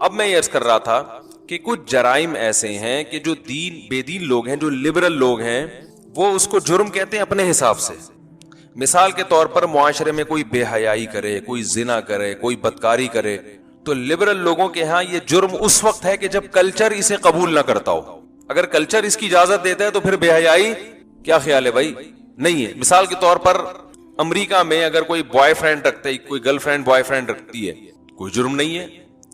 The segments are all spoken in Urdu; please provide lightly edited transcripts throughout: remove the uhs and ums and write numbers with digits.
اب میں یہ عرض کر رہا تھا کہ کچھ جرائم ایسے ہیں کہ جو بے دین لوگ ہیں، جو لبرل لوگ ہیں، وہ اس کو جرم کہتے ہیں اپنے حساب سے. مثال کے طور پر معاشرے میں کوئی بے حیائی کرے، کوئی زنا کرے، کوئی بدکاری کرے، تو لبرل لوگوں کے ہاں یہ جرم اس وقت ہے کہ جب کلچر اسے قبول نہ کرتا ہو. اگر کلچر اس کی اجازت دیتا ہے تو پھر بے حیائی کیا خیال ہے بھائی؟ نہیں ہے. مثال کے طور پر امریکہ میں اگر کوئی بوائے فرینڈ رکھتا ہے، کوئی گرل فرینڈ بوائے فرینڈ رکھتی ہے، کوئی جرم نہیں ہے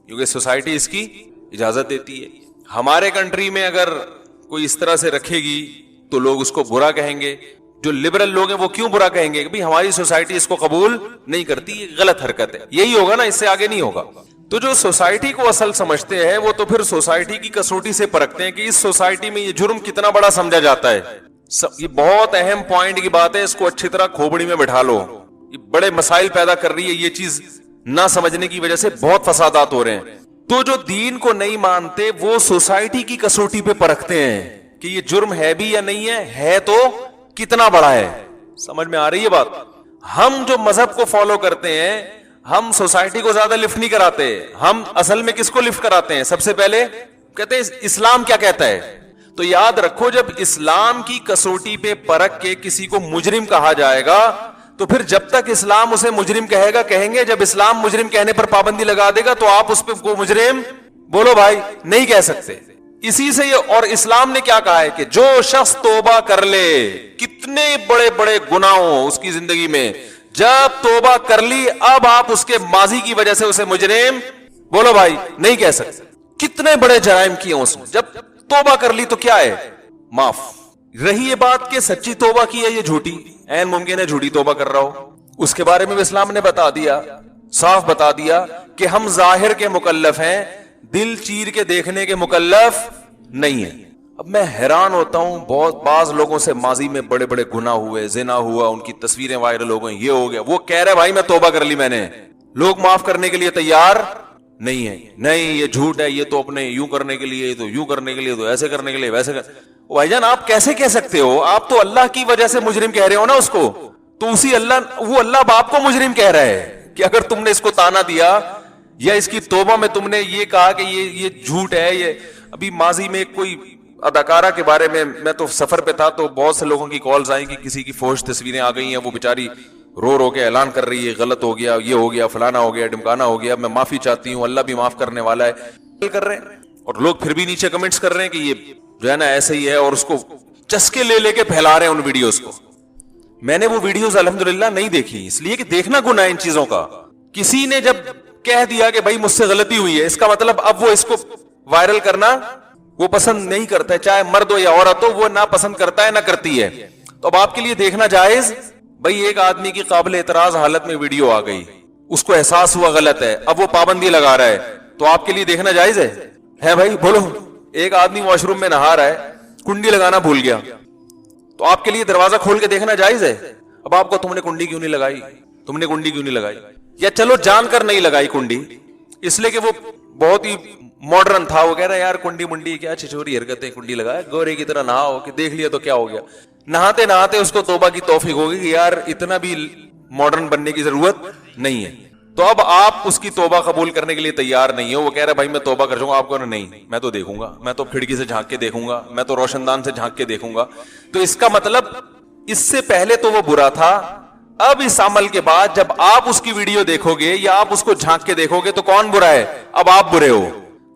کیونکہ سوسائٹی اس کی اجازت دیتی ہے. ہمارے کنٹری میں اگر کوئی اس طرح سے رکھے گی تو لوگ اس کو برا کہیں گے. جو لبرل لوگ ہیں وہ کیوں برا کہیں گے کہ بھئی ہماری سوسائٹی اس کو قبول نہیں کرتی، یہ غلط حرکت ہے. یہی ہوگا نا، اس سے آگے نہیں ہوگا. تو جو سوسائٹی کو اصل سمجھتے ہیں وہ تو پھر سوسائٹی کی کسوٹی سے پرکھتے ہیں کہ اس سوسائٹی میں یہ جرم کتنا بڑا سمجھا جاتا ہے. یہ بہت اہم پوائنٹ کی بات ہے، اس کو اچھی طرح کھوپڑی میں بٹھا لو. یہ بڑے مسائل پیدا کر رہی ہے یہ چیز، نہ سمجھنے کی وجہ سے بہت فسادات ہو رہے ہیں. تو جو دین کو نہیں مانتے وہ سوسائٹی کی کسوٹی پہ پرکھتے ہیں کہ یہ جرم ہے بھی یا نہیں ہے تو کتنا بڑا ہے. سمجھ میں آ رہی ہے بات؟ ہم جو مذہب کو فالو کرتے ہیں ہم سوسائٹی کو زیادہ لفٹ نہیں کراتے. ہم اصل میں کس کو لفٹ کراتے ہیں؟ سب سے پہلے کہتے ہیں اسلام کیا کہتا ہے. تو یاد رکھو، جب اسلام کی کسوٹی پہ پرکھ کے کسی کو مجرم کہا جائے گا تو پھر جب تک اسلام اسے مجرم کہے گا کہیں گے، جب اسلام مجرم کہنے پر پابندی لگا دے گا تو آپ اس پہ کو مجرم بولو بھائی نہیں کہہ سکتے. اسی سے یہ، اور اسلام نے کیا کہا ہے کہ جو شخص توبہ کر لے، کتنے بڑے بڑے گناہ ہوں اس کی زندگی میں، جب توبہ کر لی اب آپ اس کے ماضی کی وجہ سے اسے مجرم بولو بھائی نہیں کہہ سکتے. کتنے بڑے جرائم کیے اس نے، جب توبہ کر لی تو کیا ہے؟ معاف. رہی یہ بات کہ سچی توبہ کی ہے یہ جھوٹی، عین ممکن ہے جھوٹی توبہ کر رہا ہو، اس کے بارے میں بھی اسلام نے بتا دیا، صاف بتا دیا کہ ہم ظاہر کے مکلف ہیں، دل چیر کے دیکھنے کے مکلف نہیں ہیں. اب میں حیران ہوتا ہوں، بہت بعض لوگوں سے ماضی میں بڑے بڑے گناہ ہوئے، زنا ہوا، ان کی تصویریں وائرل ہو گئیں، یہ ہو گیا، وہ کہہ رہے بھائی میں توبہ کر لی میں نے. لوگ معاف کرنے کے لیے تیار نہیں ہے. نہیں یہ جھوٹ ہے، یہ تو اپنے یوں کرنے کے لیے، تو یوں کرنے کے لیے، تو ایسے کرنے کے لیے، ویسے بھائی جان آپ کیسے کہہ سکتے ہو؟ آپ تو اللہ کی وجہ سے مجرم کہہ رہے ہو نا اس کو، تو اسی اللہ، وہ اللہ باپ کو مجرم کہہ رہا ہے کہ اگر تم نے اس کو تانا دیا یا اس کی توبہ میں تم نے یہ کہا کہ یہ جھوٹ ہے. یہ ابھی ماضی میں کوئی اداکارہ کے بارے میں تو سفر پہ تھا تو بہت سے لوگوں کی کالز آئیں کہ کسی کی فوش تصویریں آ گئی ہیں، وہ بیچاری رو رو کے اعلان کر رہی ہے غلط ہو گیا، یہ ہو گیا، فلانا ہو گیا، ڈمکانا ہو گیا، میں معافی چاہتی ہوں، اللہ بھی معاف کرنے والا ہے. کر رہے ہیں اور لوگ پھر بھی نیچے کمنٹس کر رہے ہیں کہ یہ جو ہے نا ایسے ہی ہے، اور اس کو چسکے لے کے پھیلا رہے ہیں ان ویڈیوز کو. میں نے وہ ویڈیوز الحمدللہ نہیں دیکھی، اس لیے کہ دیکھنا گناہ ہے ان چیزوں کا. کسی نے جب کہہ دیا کہ بھائی مجھ سے غلطی ہوئی ہے، اس کا مطلب اب وہ اس کو وائرل کرنا وہ پسند نہیں کرتا ہے، چاہے مرد ہو یا عورت ہو، وہ نہ پسند کرتا ہے نہ کرتی ہے. تو اب آپ کے لیے دیکھنا جائز. بھائی ایک آدمی کی قابل اعتراض حالت میں ویڈیو آ گئی، اس کو احساس ہوا غلط ہے، اب وہ پابندی لگا رہا ہے، تو آپ کے لیے دیکھنا جائز ہے بھائی بولو. ایک آدمی واش روم میں نہا رہا ہے، کنڈی لگانا بھول گیا، تو آپ کے لیے دروازہ کھول کے دیکھنا جائز ہے. اب آپ کو تم نے کنڈی کیوں نہیں لگائی، تم نے کنڈی کیوں نہیں لگائی، یا چلو جان کر نہیں لگائی کنڈی اس لیے کہ وہ بہت ہی ماڈرن تھا، وہ کہہ رہا ہے یار کنڈی منڈی کیا چھچوری حرکتیں، کنڈی لگایا گورے کی طرح نہاؤ، کہ دیکھ لیا تو کیا ہو گیا. نہاتے نہاتے اس کو توبہ کی توفیق ہوگی کہ یار اتنا بھی ماڈرن بننے کی ضرورت نہیں ہے. تو اب آپ اس کی توبہ قبول کرنے کے لیے تیار نہیں ہو. وہ کہہ رہا ہے بھائی میں توبہ کر جاؤں گا، آپ کو نہیں، میں تو دیکھوں گا، میں تو کھڑکی سے جھانک کے دیکھوں گا، میں تو روشن دان سے جھانک کے دیکھوں گا. تو اس کا مطلب اس سے پہلے تو وہ برا تھا، اب اس عمل کے بعد جب آپ اس کی ویڈیو دیکھو گے یا آپ اس کو جھانک کے دیکھو گے تو کون برا ہے؟ اب آپ برے ہو.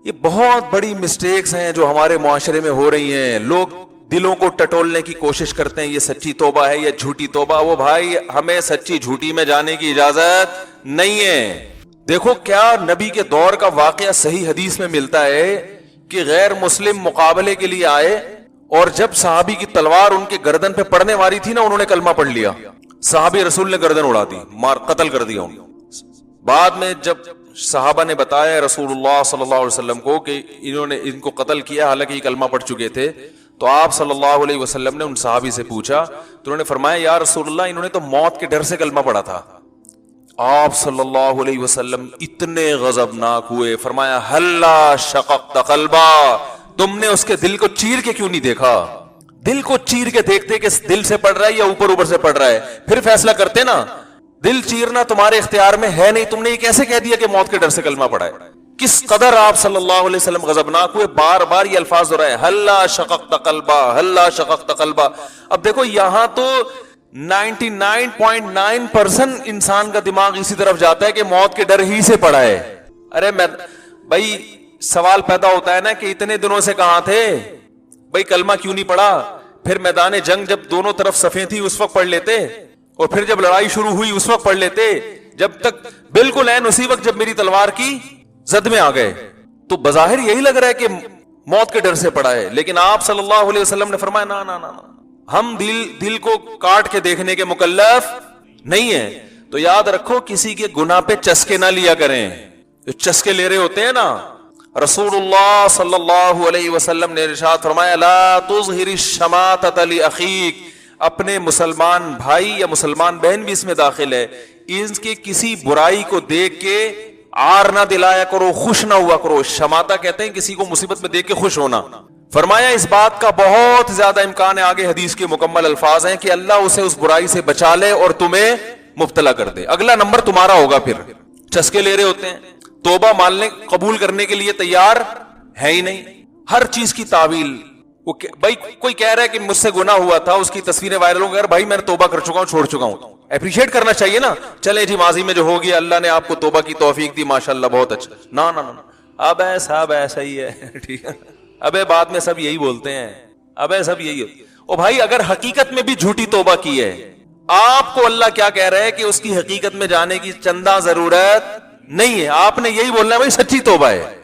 یہ بہت بڑی مسٹیکس ہیں جو ہمارے معاشرے میں ہو رہی ہیں. لوگ دلوں کو ٹٹولنے کی کوشش کرتے ہیں، یہ سچی توبہ ہے یا جھوٹی توبہ. وہ بھائی ہمیں سچی جھوٹی میں جانے کی اجازت نہیں ہے. دیکھو کیا نبی کے دور کا واقعہ صحیح حدیث میں ملتا ہے کہ غیر مسلم مقابلے کے لیے آئے اور جب صحابی کی تلوار ان کے گردن پہ پڑنے والی تھی نا، انہوں نے کلمہ پڑھ لیا. صحابی رسول نے گردن اڑا دی، مار قتل کر دیا انہوں. بعد میں جب صحابہ نے بتایا رسول اللہ صلی اللہ علیہ وسلم کو کہ انہوں نے ان کو قتل کیا حالانکہ یہ کلمہ پڑھ چکے تھے، تو آپ صلی اللہ علیہ وسلم نے ان صحابی سے پوچھا تو انہوں نے فرمایا یا رسول اللہ انہوں نے تو موت کے ڈر سے کلمہ پڑھا تھا. آپ صلی اللہ علیہ وسلم اتنے غضبناک ہوئے، فرمایا ہلا شققت قلبا، تم نے اس کے دل کو چیر کے کیوں نہیں دیکھا؟ دل کو چیر کے دیکھتے کہ دل سے پڑھ رہا ہے یا اوپر سے پڑھ رہا ہے، پھر فیصلہ کرتے نا. دل چیرنا تمہارے اختیار میں ہے نہیں، تم نے یہ کیسے کہہ دیا کہ موت کے ڈر سے کلمہ پڑھا ہے؟ کس قدر آپ صلی اللہ علیہ وسلم غضبناک ہوئے. بار بار یہ الفاظ ہو رہا ہے ہلا شققت قلبا ہلا شققت قلبا. اب دیکھو یہاں تو 99.9% انسان کا دماغ اسی طرف جاتا ہے کہ موت کے ڈر ہی سے پڑا ہے. ارے میں بھائی سوال پیدا ہوتا ہے نا کہ اتنے دنوں سے کہاں تھے بھائی, کلمہ کیوں نہیں پڑھا؟ پھر میدان جنگ جب دونوں طرف صفیں تھی اس وقت پڑھ لیتے, اور پھر جب لڑائی شروع ہوئی اس وقت پڑھ لیتے, جب تک بالکل عین اسی وقت جب میری تلوار کی زد میں آ گئے. تو بظاہر یہی لگ رہا ہے کہ موت کے ڈر سے پڑا ہے, لیکن آپ صلی اللہ علیہ وسلم نے فرمایا نا نا نا, ہم دل کو کاٹ کے دیکھنے کے مکلف نہیں ہیں. تو یاد رکھو کسی کے گناہ پہ چسکے نہ لیا کریں. جو چسکے لے رہے ہوتے ہیں نا, رسول اللہ صلی اللہ علیہ وسلم نے ارشاد فرمایا لا تظہر الشماتۃ لاخیک, اپنے مسلمان بھائی یا مسلمان بہن بھی اس میں داخل ہے, ان کے کسی برائی کو دیکھ کے عار نہ دلایا کرو, خوش نہ ہوا کرو. شماتہ کہتے ہیں کسی کو مصیبت میں دیکھ کے خوش ہونا. فرمایا اس بات کا بہت زیادہ امکان ہے, آگے حدیث کے مکمل الفاظ ہیں, کہ اللہ اسے اس برائی سے بچا لے اور تمہیں مبتلا کر دے. اگلا نمبر تمہارا ہوگا. پھر چسکے لے رہے ہوتے ہیں, توبہ ماننے قبول کرنے کے لیے تیار ہے ہی نہیں, ہر چیز کی تعویل. بھائی کوئی کہہ رہا ہے کہ مجھ سے گناہ ہوا تھا, اس کی تصویریں وائرل ہو گئی, بھائی میں نے توبہ کر چکا ہوں, چھوڑ چکا ہوں. اپریشیٹ کرنا چاہیے نا, چلے جی ماضی میں جو ہو گیا اللہ نے آپ کو توبہ کی توفیق دی, ماشاءاللہ بہت اچھا. نا نا نا, اب صاحب ایسا ہی ہے ٹھیک ہے, ابے بعد میں سب یہی بولتے ہیں, ابے سب یہی. او بھائی اگر حقیقت میں بھی جھوٹی توبہ کی ہے, آپ کو اللہ کیا کہہ رہا ہے کہ اس کی حقیقت میں جانے کی چندہ ضرورت نہیں ہے, آپ نے یہی بولنا ہے بھائی سچی توبہ ہے,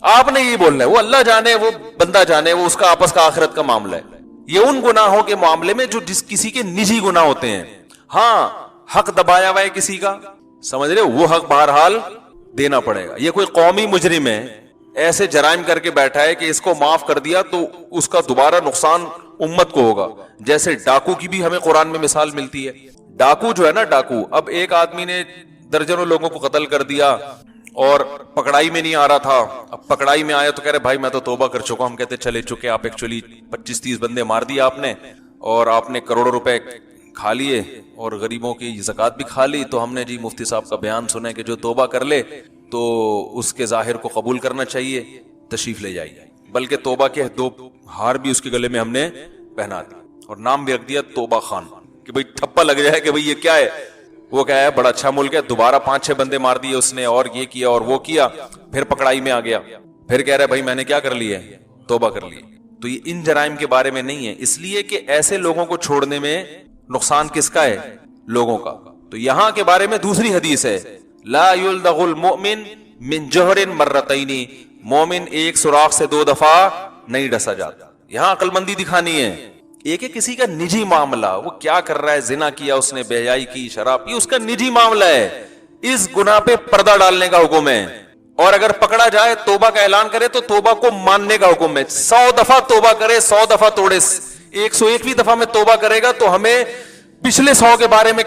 آپ نے یہی بولنا ہے. وہ اللہ جانے, وہ بندہ جانے, وہ اس کا آپس کا آخرت کا معاملہ ہے. یہ ان گناہوں کے معاملے میں جو کسی کے نجی گناہ ہوتے ہیں. ہاں حق دبایا ہوا ہے کسی کا, سمجھ رہے, وہ حق بہرحال دینا پڑے گا. یہ کوئی قومی مجرم ہے, ایسے جرائم کر کے بیٹھا ہے کہ اس کو معاف کر دیا تو اس کا دوبارہ نقصان امت کو ہوگا. جیسے ڈاکو کی بھی ہمیں قرآن میں مثال ملتی ہے. ڈاکو جو ہے نا, ڈاکو, اب ایک آدمی نے درجنوں لوگوں کو قتل کر دیا اور پکڑائی میں نہیں آ رہا تھا. اب پکڑائی میں آیا تو کہہ رہے بھائی میں تو توبہ کر چکا ہوں. ہم کہتے چلے چکے, آپ ایکچولی 25-30 بندے مار دیے آپ نے, اور آپ نے کروڑوں روپے کھا لیے اور غریبوں کی زکات بھی کھا لی. تو ہم نے جی مفتی صاحب کا بیان سنا ہے کہ جو توبہ کر لے تو اس کے ظاہر کو قبول کرنا چاہیے, تشریف لے جائیے. بلکہ توبہ کے 2 ہار بھی اس کے گلے میں ہم نے پہنا دی اور نام بھی رکھ دیا توبہ خان, کہ بھئی ٹھپا لگ جائے کہ بھئی یہ کیا ہے. وہ کیا ہے, بڑا اچھا ملک ہے. دوبارہ 5-6 بندے مار دیے اس نے, اور یہ کیا اور وہ کیا, پھر پکڑائی میں آ گیا, پھر کہہ رہا ہے بھائی میں نے کیا کر لیا, توبہ کر لی. تو یہ ان جرائم کے بارے میں نہیں ہے, اس لیے کہ ایسے لوگوں کو چھوڑنے میں نقصان کس کا ہے, لوگوں کا. تو یہاں کے بارے میں دوسری حدیث ہے, لا یلدغ المؤمن من جوہر مرتین, مومن ایک سوراخ سے 2 دفعہ نہیں ڈسا جاتا. یہاں عقل مندی دکھانی ہے. ایک ہے کسی کا نجی معاملہ, وہ کیا کر رہا ہے, زنا کیا اس نے, بے حیائی کی, شراب پی, اس کا نجی معاملہ ہے, اس گناہ پہ پردہ ڈالنے کا حکم ہے. اور اگر پکڑا جائے توبہ کا اعلان کرے تو توبہ کو ماننے کا حکم ہے. 100 دفعہ توبہ کرے, 100 دفعہ توڑے, 101ویں دفعہ میں توبہ کرے گا تو ہمیں پچھلے 100 کے بارے میں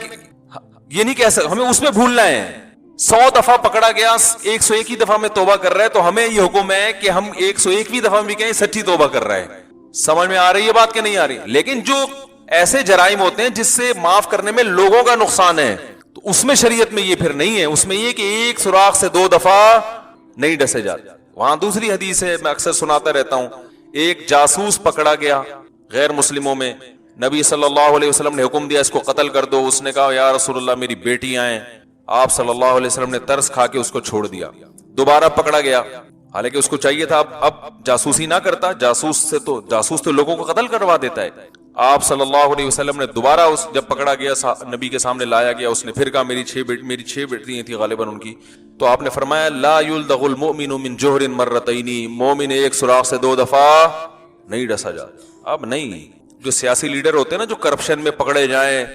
یہ نہیں کہہ سکتے, ہمیں اس میں بھولنا ہے. 100 دفعہ پکڑا گیا, 101ویں دفعہ میں توبہ کر رہا ہے تو ہمیں یہ حکم ہے کہ ہم 101ویں دفعہ بھی کہیں سچی توبہ کر رہا ہے. سمجھ میں آ رہی ہے بات کہ نہیں آ رہی؟ لیکن جو ایسے جرائم ہوتے ہیں جس سے معاف کرنے میں لوگوں کا نقصان ہے, تو اس میں شریعت میں یہ پھر نہیں ہے. اس میں یہ کہ ایک سوراخ سے 2 دفعہ نہیں ڈسے جاتے. وہاں دوسری حدیث ہے, میں اکثر سناتا رہتا ہوں. ایک جاسوس پکڑا گیا غیر مسلموں میں, نبی صلی اللہ علیہ وسلم نے حکم دیا اس کو قتل کر دو. اس نے کہا یا رسول اللہ میری بیٹیاں ہیں. آپ صلی اللہ علیہ وسلم نے ترس کھا کے اس کو چھوڑ دیا. دوبارہ پکڑا گیا, حالانکہ اس کو چاہیے تھا اب جاسوسی نہ کرتا, جاسوس تو لوگوں کو قتل کروا دیتا ہے. آپ صلی اللہ علیہ وسلم نے دوبارہ جب پکڑا گیا نبی کے سامنے لایا گیا, اس نے پھر کہا میری 6 بیٹیاں تھیں غالباً ان کی. تو آپ نے فرمایا لا یلدغ المؤمن من جوہر مرتین, مومن ایک سوراخ سے 2 دفعہ نہیں ڈسا جاتا. اب نہیں, جو سیاسی لیڈر ہوتے ہیں نا جو کرپشن میں پکڑے جائیں,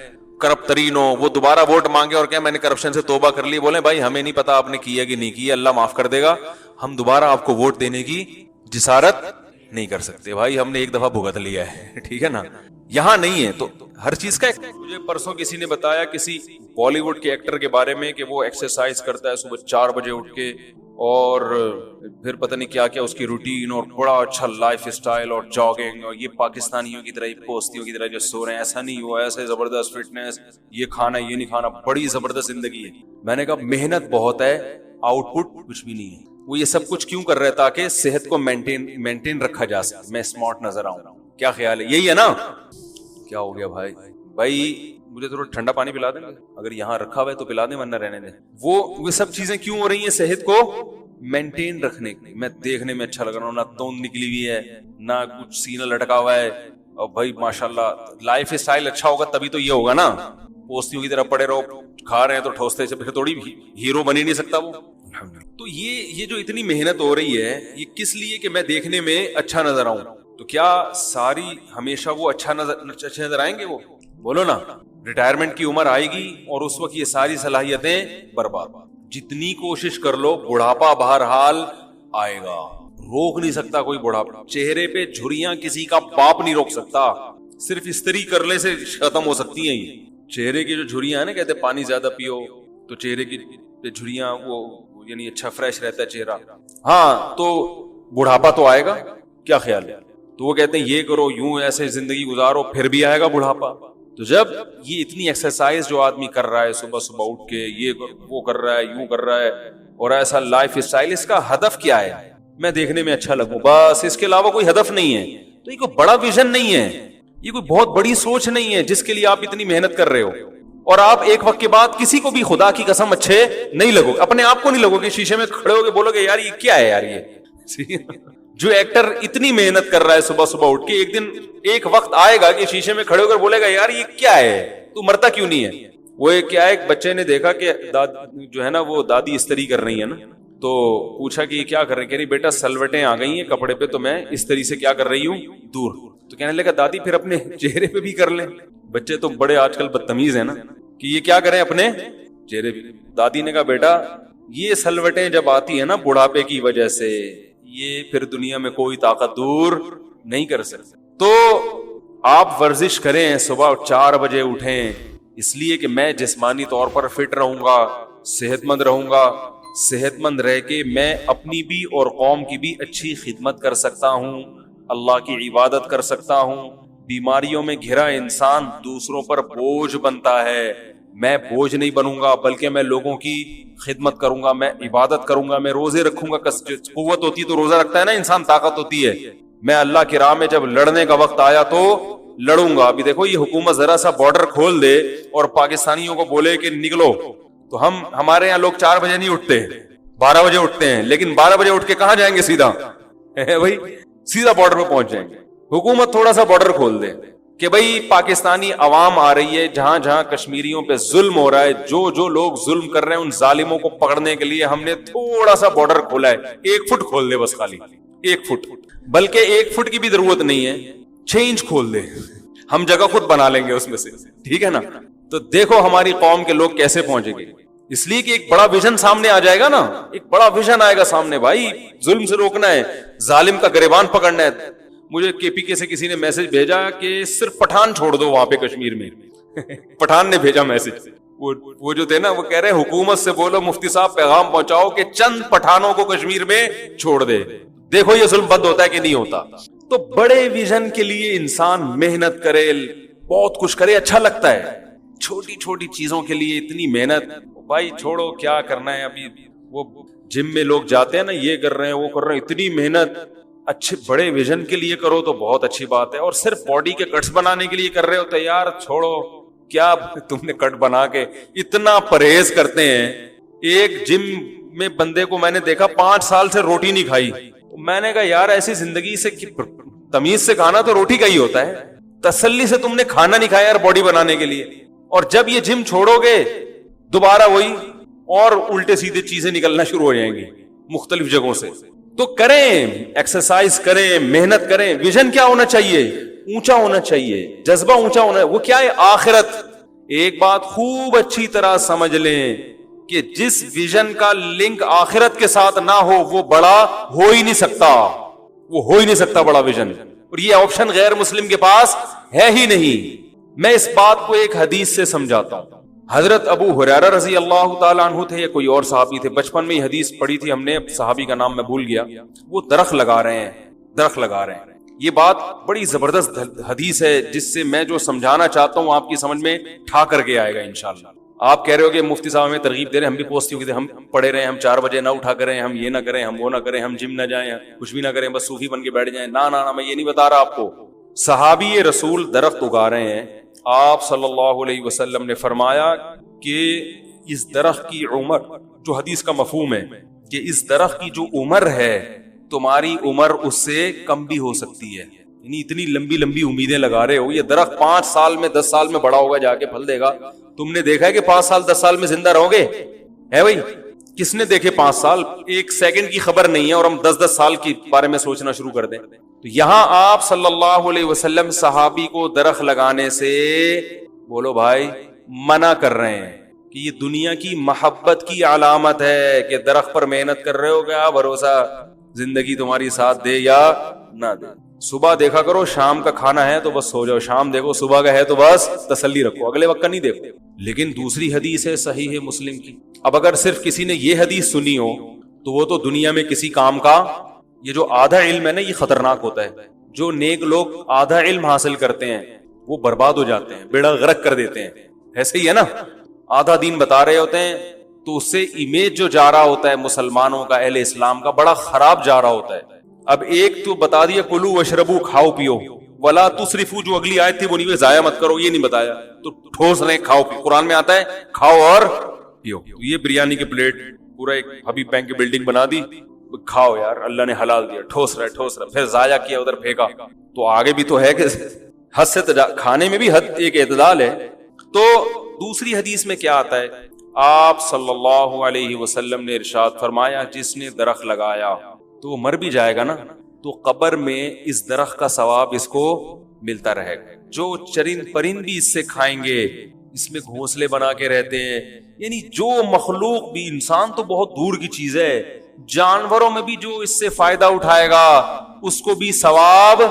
کرپٹ ترین ہو, وہ دوبارہ ووٹ مانگے اور کہ میں نے کرپشن سے توبہ کر لی, بولے بھائی ہمیں نہیں پتا آپ نے کیا کہ نہیں کیا, اللہ معاف کر دے گا, ہم دوبارہ آپ کو ووٹ دینے کی جسارت نہیں کر سکتے. بھائی ہم نے ایک دفعہ بھگت لیا ہے, ٹھیک ہے نا, یہاں نہیں ہے. تو ہر چیز کا مجھے پرسوں کسی نے بتایا کسی بالی ووڈ کے ایکٹر کے بارے میں کہ وہ ایکسرسائز کرتا ہے صبح 4 بجے اٹھ کے, اور پھر پتہ نہیں کیا کیا اس کی روٹین, اور بڑا اچھا لائف اسٹائل اور جاگنگ, اور یہ پاکستانیوں کی طرح پوستیوں کی طرح جو سو رہے ہیں ایسا نہیں, وہ ایسے زبردست فٹنس, یہ کھانا یہ نہیں کھانا, بڑی زبردست زندگی ہے. میں نے کہا محنت بہت ہے, آؤٹ پٹ کچھ بھی نہیں ہے. وہ یہ سب کچھ کیوں کر رہا ہے؟ تاکہ صحت کو مینٹین رکھا جا سکے، میں اسمارٹ نظر آؤں. کیا خیال ہے؟ یہی ہے نا؟ کیا ہو گیا بھائی مجھے تھوڑا ٹھنڈا پانی پلا دیں، اگر یہاں رکھا ہوا ہے تو پلا دیں ورنہ رہنے دیں. وہ سب چیزیں کیوں ہو رہی ہیں؟ صحت کو مینٹین رکھنے کے. میں دیکھنے میں اچھا لگ رہا ہوں، نہ توند نکلی ہوئی ہے نہ کچھ سینہ لٹکا ہوا ہے، اور بھائی ماشاءاللہ لائف اسٹائل اچھا ہوگا تبھی تو یہ ہوگا نا. پوستیوں کی طرح پڑے رہو، کھا رہے ہیں تو ٹھوستے سے، پھر تھوڑی ہیرو بن ہی نہیں سکتا وہ. تو یہ جو اتنی محنت ہو رہی ہے یہ کس لیے؟ کہ میں دیکھنے میں اچھا نظر آؤں. تو کیا ساری ہمیشہ وہ اچھے نظر آئیں گے؟ وہ بولو نا. ریٹائرمنٹ کی عمر آئے گی اور اس وقت یہ ساری صلاحیتیں برباد. جتنی کوشش کر لو بڑھاپا بہرحال آئے گا، روک نہیں سکتا کوئی بڑھاپا. چہرے پہ جھریاں کسی کا باپ نہیں روک سکتا، صرف استری کرنے سے ختم ہو سکتی ہیں. یہ چہرے کی جو جھریاں ہیں نا، کہتے پانی زیادہ پیو تو چہرے کی جھریاں وہ یعنی اچھا فریش رہتا ہے چہرہ. ہاں تو بڑھاپا تو آئے گا. کیا خیال ہے؟ تو وہ کہتے ہیں یہ کرو، یوں ایسے زندگی گزارو، پھر بھی آئے گا بڑھاپا. تو جب یہ اتنی ایکسرسائز جو آدمی کر رہا ہے، صبح صبح اٹھ کے یہ وہ کر رہا ہے، یوں کر رہا ہے، اور ایسا لائف اسٹائل، اس کا ہدف کیا ہے؟ میں دیکھنے میں اچھا لگوں، بس. اس کے علاوہ کوئی ہدف نہیں ہے. تو یہ کوئی بڑا ویژن نہیں ہے، یہ کوئی بہت بڑی سوچ نہیں ہے جس کے لیے آپ اتنی محنت کر رہے ہو. اور آپ ایک وقت کے بعد کسی کو بھی خدا کی قسم اچھے نہیں لگو، اپنے آپ کو نہیں لگو کہ شیشے میں کھڑے ہو کے بولو گے یار یہ کیا ہے یار یہ. جو ایکٹر اتنی محنت کر رہا ہے صبح صبح اٹھ کے، ایک دن ایک وقت آئے گا کہ شیشے میں کھڑے ہو کر بولے گا یار یہ کیا ہے، تو مرتا کیوں نہیں ہے. وہ کیا ہے، ایک بچے نے دیکھا کہ جو ہے نا وہ دادی استری کر رہی ہے نا، تو پوچھا کہ یہ کیا کر رہی؟ کہہ رہی بیٹا سلوٹیں آ گئی ہیں کپڑے پہ تو میں استری سے کیا کر رہی ہوں، دور. تو کہنے لگا دادی پھر اپنے چہرے پہ بھی کر لیں. بچے تو بڑے آج کل بدتمیز ہیں نا، کہ یہ کیا کریں اپنے چہرے پہ. دادی نے کہا بیٹا یہ سلوٹیں جب آتی ہیں نا بڑھاپے کی وجہ سے، یہ پھر دنیا میں کوئی طاقت دور نہیں کر سکتی. تو آپ ورزش کریں، صبح 4 بجے اٹھیں، اس لیے کہ میں جسمانی طور پر فٹ رہوں گا، صحت مند رہوں گا. صحت مند رہ کے میں اپنی بھی اور قوم کی بھی اچھی خدمت کر سکتا ہوں، اللہ کی عبادت کر سکتا ہوں. بیماریوں میں گھرا انسان دوسروں پر بوجھ بنتا ہے. میں بوجھ نہیں بنوں گا، بلکہ میں لوگوں کی خدمت کروں گا، میں عبادت کروں گا، میں روزے رکھوں گا. قوت ہوتی ہے تو روزہ رکھتا ہے نا انسان، طاقت ہوتی ہے. میں اللہ کی راہ میں جب لڑنے کا وقت آیا تو لڑوں گا. ابھی دیکھو یہ حکومت ذرا سا بارڈر کھول دے اور پاکستانیوں کو بولے کہ نکلو، تو ہمارے یہاں لوگ 4 بجے نہیں اٹھتے، 12 بجے اٹھتے ہیں. لیکن 12 بجے اٹھ کے کہاں جائیں گے؟ سیدھا بھائی سیدھا بارڈر پہ پہنچ جائیں گے. حکومت تھوڑا سا بارڈر کھول دے کہ بھائی پاکستانی عوام آ رہی ہے، جہاں جہاں کشمیریوں پہ ظلم ہو رہا ہے، جو لوگ ظلم کر رہے ہیں ان ظالموں کو پکڑنے کے لیے ہم نے تھوڑا سا بارڈر کھولا ہے. 1 فٹ کھول دے بس، خالی 1 فٹ، بلکہ 1 فٹ کی بھی ضرورت نہیں ہے، 6 انچ کھول دے، ہم جگہ خود بنا لیں گے اس میں سے. ٹھیک ہے نا؟ تو دیکھو ہماری قوم کے لوگ کیسے پہنچیں گے. اس لیے کہ ایک بڑا ویژن سامنے آ جائے گا نا، ایک بڑا ویژن آئے گا سامنے. بھائی ظلم سے روکنا ہے، ظالم کا گریبان پکڑنا ہے. مجھے کے پی کے سے کسی نے میسج بھیجا کہ صرف پٹھان چھوڑ دو وہاں پہ کشمیر میں. پٹھان نے بھیجا میسج، وہ جو تھے نا وہ کہہ رہے ہیں حکومت سے بولو مفتی صاحب پیغام پہنچاؤ کہ چند پٹھانوں کو کشمیر میں چھوڑ دے. دیکھو یہ ظلم بند ہوتا ہے کہ نہیں ہوتا. تو بڑے ویژن کے لیے انسان محنت کرے، بہت کچھ کرے، اچھا لگتا ہے. چھوٹی چھوٹی چیزوں کے لیے اتنی محنت، بھائی چھوڑو کیا کرنا ہے. ابھی وہ جم میں لوگ جاتے ہیں نا، یہ کر رہے ہیں وہ کر رہے ہیں، اتنی محنت. اچھے بڑے ویژن کے لیے کرو تو بہت اچھی بات ہے. اور صرف باڈی کے کٹس بنانے کے لیے کر رہے ہو تو یار چھوڑو، کیا تم نے کٹ بنا کے اتنا پرہیز کرتے ہیں. ایک جم میں بندے کو میں نے دیکھا 5 سال سے روٹی نہیں کھائی. میں نے کہا یار ایسی زندگی سے تمیز سے کھانا تو روٹی کا ہی ہوتا ہے، تسلی سے تم نے کھانا نہیں کھایا یار باڈی بنانے کے لیے. اور جب یہ جم چھوڑو گے دوبارہ وہی اور الٹے سیدھے چیزیں نکلنا شروع ہو جائیں گی مختلف جگہوں سے. تو کریں، ایکسرسائز کریں، محنت کریں. ویژن کیا ہونا چاہیے؟ اونچا ہونا چاہیے، جذبہ اونچا ہونا ہے. وہ کیا ہے؟ آخرت. ایک بات خوب اچھی طرح سمجھ لیں کہ جس ویژن کا لنک آخرت کے ساتھ نہ ہو وہ بڑا ہو ہی نہیں سکتا. وہ ہو ہی نہیں سکتا بڑا ویژن، اور یہ آپشن غیر مسلم کے پاس ہے ہی نہیں. میں اس بات کو ایک حدیث سے سمجھاتا ہوں. حضرت ابو ہریرہ رضی اللہ تعالیٰ عنہ تھے یا کوئی اور صحابی تھے، بچپن میں ہی حدیث پڑھی تھی ہم نے، صحابی کا نام میں بھول گیا. وہ درخت لگا رہے ہیں. یہ بات بڑی زبردست حدیث ہے جس سے میں جو سمجھانا چاہتا ہوں آپ کی سمجھ میں ٹھا کر کے آئے گا انشاءاللہ. آپ کہہ رہے ہو کہ مفتی صاحب ہمیں ترغیب دے رہے ہیں, ہم بھی پوچھتی ہوں کہ ہم پڑھے رہے ہیں, ہم 4 بجے نہ اٹھا کریں, ہم یہ نہ کریں, ہم وہ نہ کریں, ہم جم نہ جائیں, کچھ بھی نہ کریں, بس صوفی بن کے بیٹھ جائیں. نہ میں یہ نہیں بتا رہا آپ کو. صحابی رسول درخت اگا رہے ہیں. آپ صلی اللہ علیہ وسلم نے فرمایا کہ اس درخت کی عمر, جو حدیث کا مفہوم ہے کہ اس درخت کی جو عمر ہے تمہاری عمر اس سے کم بھی ہو سکتی ہے. یعنی اتنی لمبی لمبی امیدیں لگا رہے ہو, یہ درخت 5 سال میں 10 سال میں بڑا ہوگا, جا کے پھل دے گا. تم نے دیکھا ہے کہ 5 سال 10 سال میں زندہ رہو گے؟ ہے بھائی, کس نے دیکھے 5 سال؟ 1 سیکنڈ کی خبر نہیں ہے, اور ہم 10 سال کے بارے میں سوچنا شروع کر دیں. تو یہاں آپ صلی اللہ علیہ وسلم صحابی کو درخت لگانے سے بولو بھائی منع کر رہے ہیں کہ یہ دنیا کی محبت کی علامت ہے کہ درخت پر محنت کر رہے ہو, کیا بھروسہ زندگی تمہاری ساتھ دے یا نہ دے. صبح دیکھا کرو, شام کا کھانا ہے تو بس سو جاؤ, شام دیکھو, صبح کا ہے تو بس تسلی رکھو, اگلے وقت کا نہیں دیکھو. لیکن دوسری حدیث ہے صحیح مسلم کی. اب اگر صرف کسی نے یہ حدیث سنی ہو تو وہ تو دنیا میں کسی کام کا, یہ جو آدھا علم ہے نا یہ خطرناک ہوتا ہے. جو نیک لوگ آدھا علم حاصل کرتے ہیں وہ برباد ہو جاتے ہیں, بیڑا غرق کر دیتے ہیں. ایسے ہی ہے نا, آدھا دین بتا رہے ہوتے ہیں تو اس سے امیج جو جا رہا ہوتا ہے مسلمانوں کا, اہل اسلام کا, بڑا خراب جا رہا ہوتا ہے. اب ایک تو بتا دیا کلو وشربو, کھاؤ پیو, ولا تسرفو, جو اگلی آیت تھی وہ نہیں, ضائع مت کرو, یہ نہیں بتایا. تو ٹھوس رہے, کھاؤ پیو, قرآن میں آتا ہے کھاؤ اور پیو. یہ بریانی کی پلیٹ پورا ایک حبیب بینک کی بلڈنگ بنا دی, کھاؤ یار, اللہ نے حلال دیا, ٹھوس رہے, پھر ضائع کیا, ادھر پھینکا. تو آگے بھی تو ہے کہ حد سے کھانے میں بھی حد, ایک اعتدال ہے. تو دوسری حدیث میں کیا آتا ہے, آپ صلی اللہ علیہ وسلم نے ارشاد فرمایا جس نے درخت لگایا تو وہ مر بھی جائے گا نا, تو قبر میں اس درخت کا ثواب اس کو ملتا رہے گا. جو چرند پرند بھی اس سے کھائیں گے, اس میں گھونسلے بنا کے رہتے ہیں, یعنی جو مخلوق بھی, انسان تو بہت دور کی چیز ہے, جانوروں میں بھی جو اس سے فائدہ اٹھائے گا اس کو بھی ثواب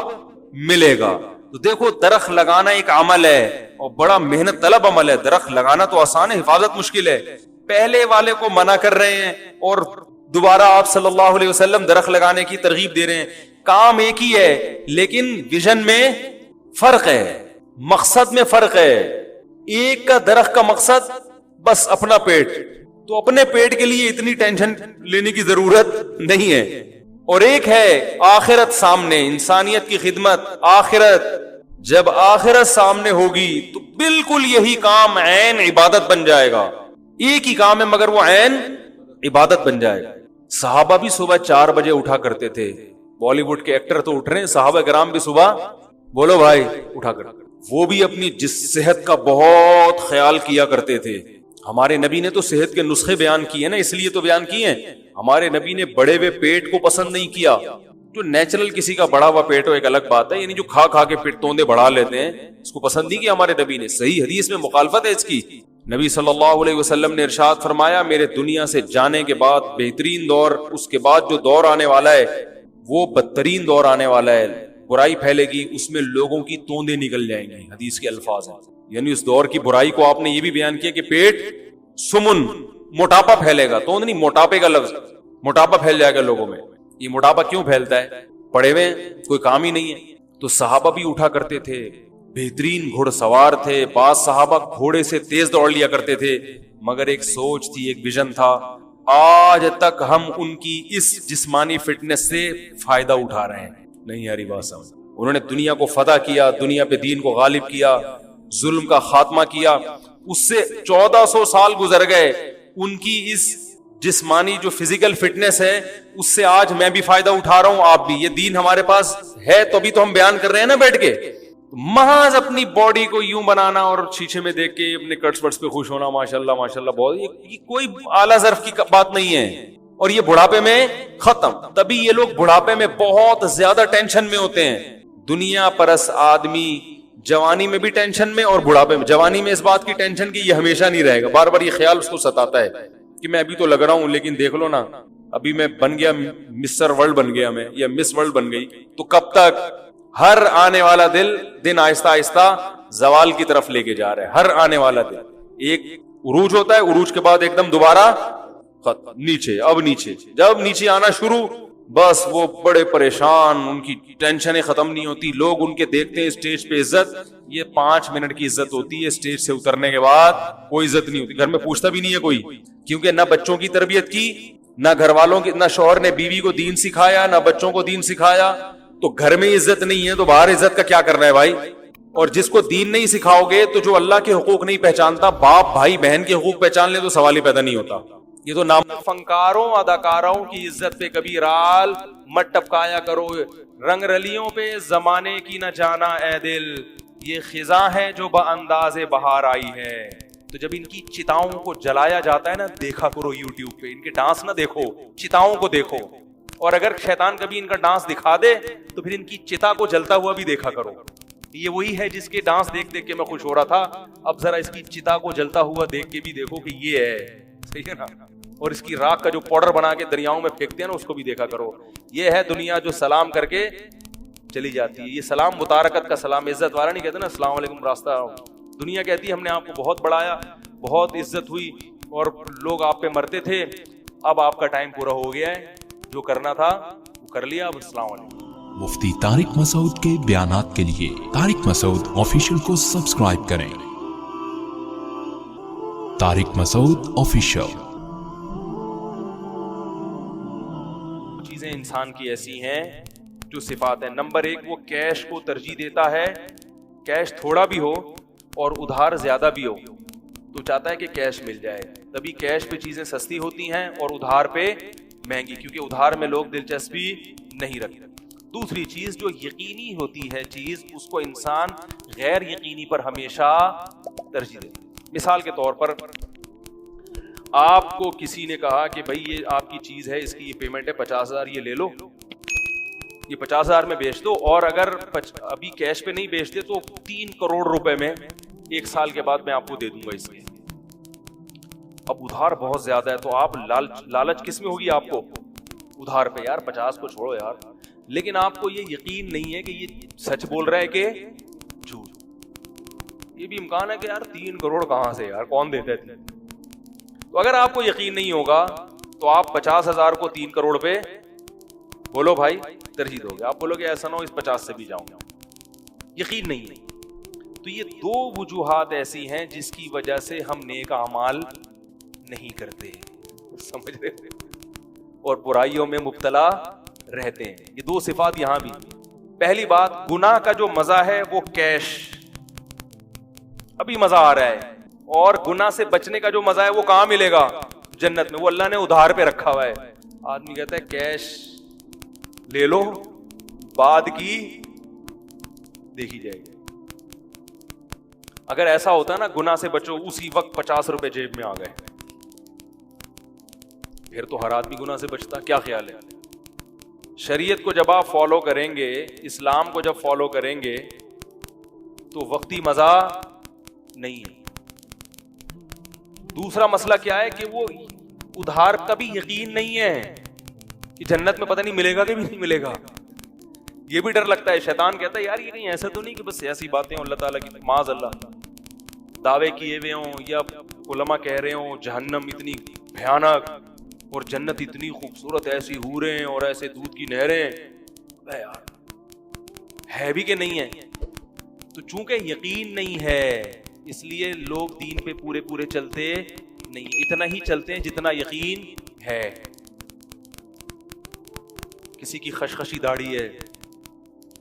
ملے گا. تو دیکھو درخت لگانا ایک عمل ہے اور بڑا محنت طلب عمل ہے. درخت لگانا تو آسان ہے, حفاظت مشکل ہے. پہلے والے کو منع کر رہے ہیں اور دوبارہ آپ صلی اللہ علیہ وسلم درخت لگانے کی ترغیب دے رہے ہیں. کام ایک ہی ہے لیکن ویژن میں فرق ہے, مقصد میں فرق ہے. ایک کا درخت کا مقصد بس اپنا پیٹ, تو اپنے پیٹ کے لیے اتنی ٹینشن لینے کی ضرورت نہیں ہے. اور ایک ہے آخرت سامنے, انسانیت کی خدمت, آخرت. جب آخرت سامنے ہوگی تو بالکل یہی کام عین عبادت بن جائے گا. ایک ہی کام ہے مگر وہ عین عبادت بن جائے گا. صحابہ بھی صبح 4 بجے اٹھا کرتے تھے. بالی ووڈ کے ایکٹر تو اٹھ رہے ہیں, صحابہ کرام بھی صبح بولو بھائی اٹھا کرتے, وہ بھی اپنی صحت کا بہت خیال کیا کرتے تھے. ہمارے نبی نے تو صحت کے نسخے بیان کیے نا, اس لیے تو بیان کیے ہیں. ہمارے نبی نے بڑے ہوئے پیٹ کو پسند نہیں کیا. جو نیچرل کسی کا بڑا ہوا پیٹ ہو ایک الگ بات ہے, یعنی جو کھا کھا کے پیٹ توندے بڑھا لیتے ہیں, اس کو پسند نہیں کیا ہمارے نبی نے. صحیح حدیث میں مخالفت ہے اس کی. نبی صلی اللہ علیہ وسلم نے ارشاد فرمایا میرے دنیا سے جانے کے بعد بہترین دور, اس کے بعد جو دور آنے والا ہے وہ بدترین دور آنے والا ہے. برائی پھیلے گی, اس میں لوگوں کی توندے نکل جائیں گی. حدیث کے الفاظ ہیں. یعنی اس دور کی برائی کو آپ نے یہ بھی بیان کیا کہ پیٹ سمن, موٹاپا پھیلے گا. توند نہیں, موٹاپے کا لفظ, موٹاپا پھیل جائے گا لوگوں میں. یہ موٹاپا کیوں پھیلتا ہے؟ پڑے ہوئے کوئی کام ہی نہیں ہے. تو صحابہ بھی اٹھا کرتے تھے, بہترین گھوڑ سوار تھے. بعض صحابہ گھوڑے سے تیز دوڑ لیا کرتے تھے, مگر ایک سوچ تھی, ایک ویژن تھا. آج تک ہم ان کی اس جسمانی فٹنس سے فائدہ اٹھا رہے ہیں. نہیں یاری بات سمجھ. انہوں نے دنیا کو فتح کیا, دنیا پہ دین کو غالب کیا, ظلم کا خاتمہ کیا. اس سے 1400 سال گزر گئے. ان کی اس جسمانی جو فزیکل فٹنس ہے اس سے آج میں بھی فائدہ اٹھا رہا ہوں, آپ بھی. یہ دین ہمارے پاس ہے تو بھی تو ہم بیان کر رہے ہیں نا بیٹھ کے. محض اپنی باڈی کو یوں بنانا اور شیشے میں دیکھ کے اپنے کٹس وٹس پہ خوش ہونا, ماشاءاللہ ماشاءاللہ, بہت, یہ کوئی اعلیٰ ظرف کی بات نہیں ہے. اور یہ بڑھاپے میں ختم. تبھی یہ لوگ بڑھاپے میں بہت زیادہ ٹینشن میں ہوتے ہیں. دنیا پرس آدمی جوانی میں بھی ٹینشن میں اور بڑھاپے میں. جوانی میں اس بات کی ٹینشن کہ یہ ہمیشہ نہیں رہے گا, بار بار یہ خیال اس کو ستاتا ہے کہ میں ابھی تو لگ رہا ہوں لیکن دیکھ لو نا, ابھی میں بن گیا مسٹر ورلڈ بن گیا میں, یا مس ورلڈ بن گئی, تو کب تک؟ ہر آنے والا دن آہستہ آہستہ زوال کی طرف لے کے جا رہا ہے. ہر آنے والا دن ایک عروج ہوتا ہے, عروج کے بعد ایک دم دوبارہ نیچے, اب نیچے. جب نیچے آنا شروع بس وہ بڑے پریشان, ان کی ٹینشنیں ختم نہیں ہوتی, لوگ ان کے دیکھتے ہیں اسٹیج پہ عزت, یہ 5 منٹ کی عزت ہوتی ہے, اسٹیج سے اترنے کے بعد کوئی عزت نہیں ہوتی. گھر میں پوچھتا بھی نہیں ہے کوئی, کیونکہ نہ بچوں کی تربیت کی, نہ گھر والوں کی, نہ شوہر نے بیوی کو دین سکھایا, نہ بچوں کو دین سکھایا. تو گھر میں عزت نہیں ہے تو باہر عزت کا کیا کرنا ہے بھائی. اور جس کو دین نہیں سکھاؤ گے تو جو اللہ کے حقوق نہیں پہچانتا, باپ بھائی بہن کے حقوق پہچان لے تو سوال ہی پیدا نہیں ہوتا. یہ تو نام فنکاروں اداکاروں کی عزت پہ کبھی رال مت ٹپکایا کرو, رنگ رلیوں پہ زمانے کی نہ جانا اے دل, یہ خزاں ہے جو بانداز بہار آئی ہے. تو جب ان کی چتاؤں کو جلایا جاتا ہے نا, دیکھا کرو یوٹیوب پہ, ان کے ڈانس نہ دیکھو, چتاؤں کو دیکھو. اور اگر شیطان کبھی ان کا ڈانس دکھا دے تو پھر ان کی چتا کو جلتا ہوا بھی دیکھا کرو. یہ وہی ہے جس کے ڈانس دیکھ دیکھ کے میں خوش ہو رہا تھا, اب ذرا اس کی چتا کو جلتا ہوا دیکھ کے بھی دیکھو کہ یہ ہے, صحیح ہے نا. اور اس کی راکھ کا جو پاؤڈر بنا کے دریاؤں میں پھینکتے ہیں نا, اس کو بھی دیکھا کرو. یہ ہے دنیا جو سلام کر کے چلی جاتی ہے. یہ سلام متارکت کا سلام, عزت والا نہیں کہتے نا السلام علیکم راستہ. دنیا کہتی ہے ہم نے آپ کو بہت بڑھایا, بہت عزت ہوئی اور لوگ آپ پہ مرتے تھے, اب آپ کا ٹائم پورا ہو گیا ہے, جو کرنا تھا وہ کر لیا, اب السلام علیکم. مفتی طارق مسعود کے بیانات کے لیے طارق مسعود آفیشیل کو سبسکرائب کریں. طارق مسعود آفیشیل. چیزیں انسان کی ایسی ہیں جو صفات ہیں. نمبر 1, وہ کیش کو ترجیح دیتا ہے. کیش تھوڑا بھی ہو اور ادھار زیادہ بھی ہو تو چاہتا ہے کہ کیش مل جائے. تبھی کیش پہ چیزیں سستی ہوتی ہیں اور ادھار پہ مہنگی, کیونکہ ادھار میں لوگ دلچسپی نہیں رکھتے. دوسری چیز جو یقینی ہوتی ہے چیز, اس کو انسان غیر یقینی پر ہمیشہ ترجیح دیتا ہے. مثال کے طور پر آپ کو کسی نے کہا کہ بھائی یہ آپ کی چیز ہے, اس کی یہ پیمنٹ ہے 50,000, یہ لے لو, یہ 50,000 میں بیچ دو, اور اگر ابھی کیش پہ نہیں بیچتے تو 3 کروڑ روپے میں 1 سال کے بعد میں آپ کو دے دوں گا اس کے. اب ادھار بہت زیادہ ہے تو آپ لالچ کس میں ہوگی آپ کو؟ ادھار پہ. یار 50 کو چھوڑو یار, لیکن آپ کو یہ یقین نہیں ہے کہ یہ سچ بول رہا ہے کہ جھوٹ. یہ بھی امکان ہے کہ یار 3 کروڑ کہاں سے, یار کون دیتا ہے. تو اگر آپ کو یقین نہیں ہوگا تو آپ 50,000 کو 3 کروڑ پہ بولو بھائی ترجیح دو گے. آپ بولو کہ ایسا نہ ہو اس 50 سے بھی جاؤں گا, یقین نہیں ہے. تو یہ 2 وجوہات ایسی ہیں جس کی وجہ سے ہم نیک اعمال نہیں کرتے, سمجھ رہے, اور برائیوں میں مبتلا رہتے ہیں. یہ 2 صفات یہاں بھی. پہلی بات, گناہ کا جو مزہ ہے وہ کیش, ابھی مزہ آ رہا ہے, اور گناہ سے بچنے کا جو مزہ ہے وہ کہاں ملے گا؟ جنت میں. وہ اللہ نے ادھار پہ رکھا ہوا ہے. آدمی کہتا ہے کیش لے لو, بعد کی دیکھی جائے گی. اگر ایسا ہوتا نا گناہ سے بچو, اسی وقت 50 روپے جیب میں آ گئے, پھر تو ہر آدمی گناہ سے بچتا. کیا خیال ہے؟ شریعت کو جب آپ فالو کریں گے, اسلام کو جب فالو کریں گے تو وقتی مزہ نہیں ہے. دوسرا مسئلہ کیا ہے کہ وہ ادھار کا بھی یقین نہیں ہے کہ جنت میں پتہ نہیں ملے گا کہ بھی نہیں ملے گا. یہ بھی ڈر لگتا ہے. شیطان کہتا ہے یار یہ کہیں ایسا تو نہیں کہ بس ایسی باتیں اللہ تعالیٰ کی معاذ اللہ دعوے کیے ہوئے ہوں, یا علماء کہہ رہے ہوں جہنم اتنی بھیانک اور جنت اتنی خوبصورت, ایسی حوریں اور ایسے دودھ کی نہریں, یار ہے بھی کہ نہیں ہے. تو چونکہ یقین نہیں ہے اس لیے لوگ دین پہ پورے چلتے نہیں, اتنا ہی چلتے ہیں جتنا یقین ہے. کسی کی خشخشی داڑھی ہے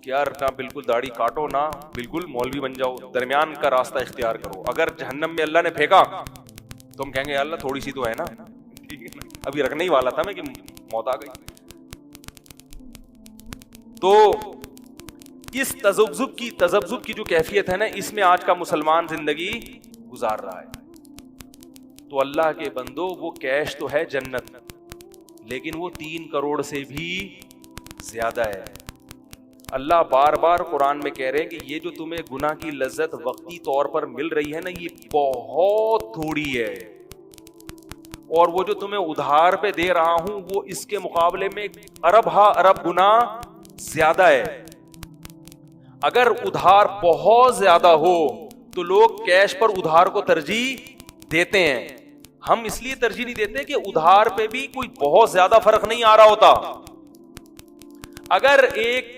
کہ یار نہ بالکل داڑھی کاٹو نہ بالکل مولوی بن جاؤ, درمیان کا راستہ اختیار کرو. اگر جہنم میں اللہ نے پھینکا تو ہم کہیں گے اللہ تھوڑی سی تو ہے نا, ابھی رکھنے ہی والا تھا میں کہ موت آ گئی. تو اس تذبذب کی جو کیفیت ہے نا, اس میں آج کا مسلمان زندگی گزار رہا ہے. تو اللہ کے بندو, وہ کیش تو ہے جنت, لیکن وہ 3 کروڑ سے بھی زیادہ ہے. اللہ بار بار قرآن میں کہہ رہے ہیں کہ یہ جو تمہیں گناہ کی لذت وقتی طور پر مل رہی ہے نا, یہ بہت تھوڑی ہے, اور وہ جو تمہیں ادھار پہ دے رہا ہوں وہ اس کے مقابلے میں ارب ہا ارب گنا زیادہ ہے. اگر ادھار بہت زیادہ ہو تو لوگ کیش پر ادھار کو ترجیح دیتے ہیں. ہم اس لیے ترجیح نہیں دیتے کہ ادھار پہ بھی کوئی بہت زیادہ فرق نہیں آ رہا ہوتا, اگر ایک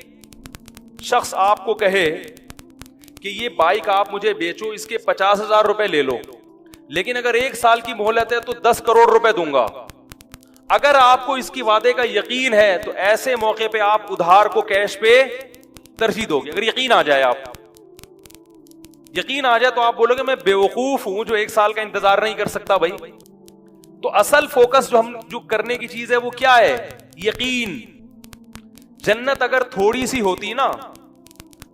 شخص آپ کو کہے کہ یہ بائک آپ مجھے بیچو، اس کے 50,000 روپے لے لو، لیکن اگر 1 سال کی مہلت ہے تو 10 کروڑ روپے دوں گا، اگر آپ کو اس کی وعدے کا یقین ہے تو ایسے موقع پہ آپ ادھار کو کیش پہ ترجیح دو گے؟ اگر یقین آ جائے، آپ یقین آ جائے تو آپ بولو گے میں بیوقوف ہوں جو 1 سال کا انتظار نہیں کر سکتا بھائی۔ تو اصل فوکس جو کرنے کی چیز ہے وہ کیا ہے؟ یقین۔ جنت اگر تھوڑی سی ہوتی نا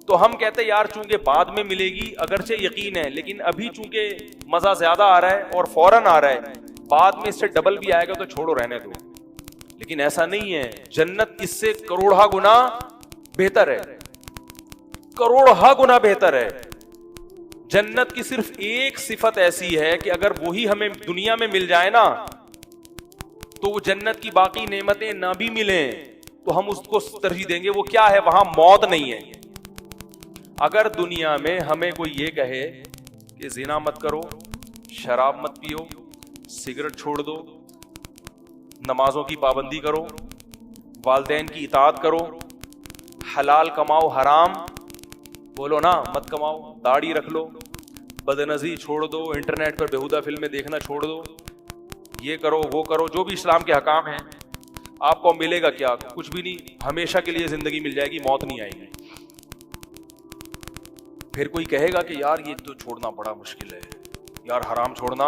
تو ہم کہتے یار چونکہ بعد میں ملے گی، اگرچہ یقین ہے لیکن ابھی چونکہ مزہ زیادہ آ رہا ہے اور فوراً آ رہا ہے، بعد میں اس سے ڈبل بھی آئے گا تو چھوڑو رہنے دو۔ لیکن ایسا نہیں ہے، جنت اس سے کروڑہ گنا بہتر ہے، کروڑہ گنا بہتر ہے۔ جنت کی صرف ایک صفت ایسی ہے کہ اگر وہی ہمیں دنیا میں مل جائے نا تو وہ جنت کی باقی نعمتیں نہ بھی ملیں تو ہم اس کو ترجیح دیں گے۔ وہ کیا ہے؟ وہاں موت نہیں ہے۔ اگر دنیا میں ہمیں کوئی یہ کہے کہ زنا مت کرو، شراب مت پیو، سگریٹ چھوڑ دو، نمازوں کی پابندی کرو، والدین کی اطاعت کرو، حلال کماؤ، حرام بولو نا مت کماؤ، داڑھی رکھ لو، بدنظری چھوڑ دو، انٹرنیٹ پر بیہودہ فلمیں دیکھنا چھوڑ دو، یہ کرو وہ کرو، جو بھی اسلام کے حکام ہیں، آپ کو ملے گا کیا؟ کچھ بھی نہیں، ہمیشہ کے لیے زندگی مل جائے گی، موت نہیں آئے گی۔ پھر کوئی کہے گا کہ یار یہ تو چھوڑنا بڑا مشکل ہے، یار حرام چھوڑنا،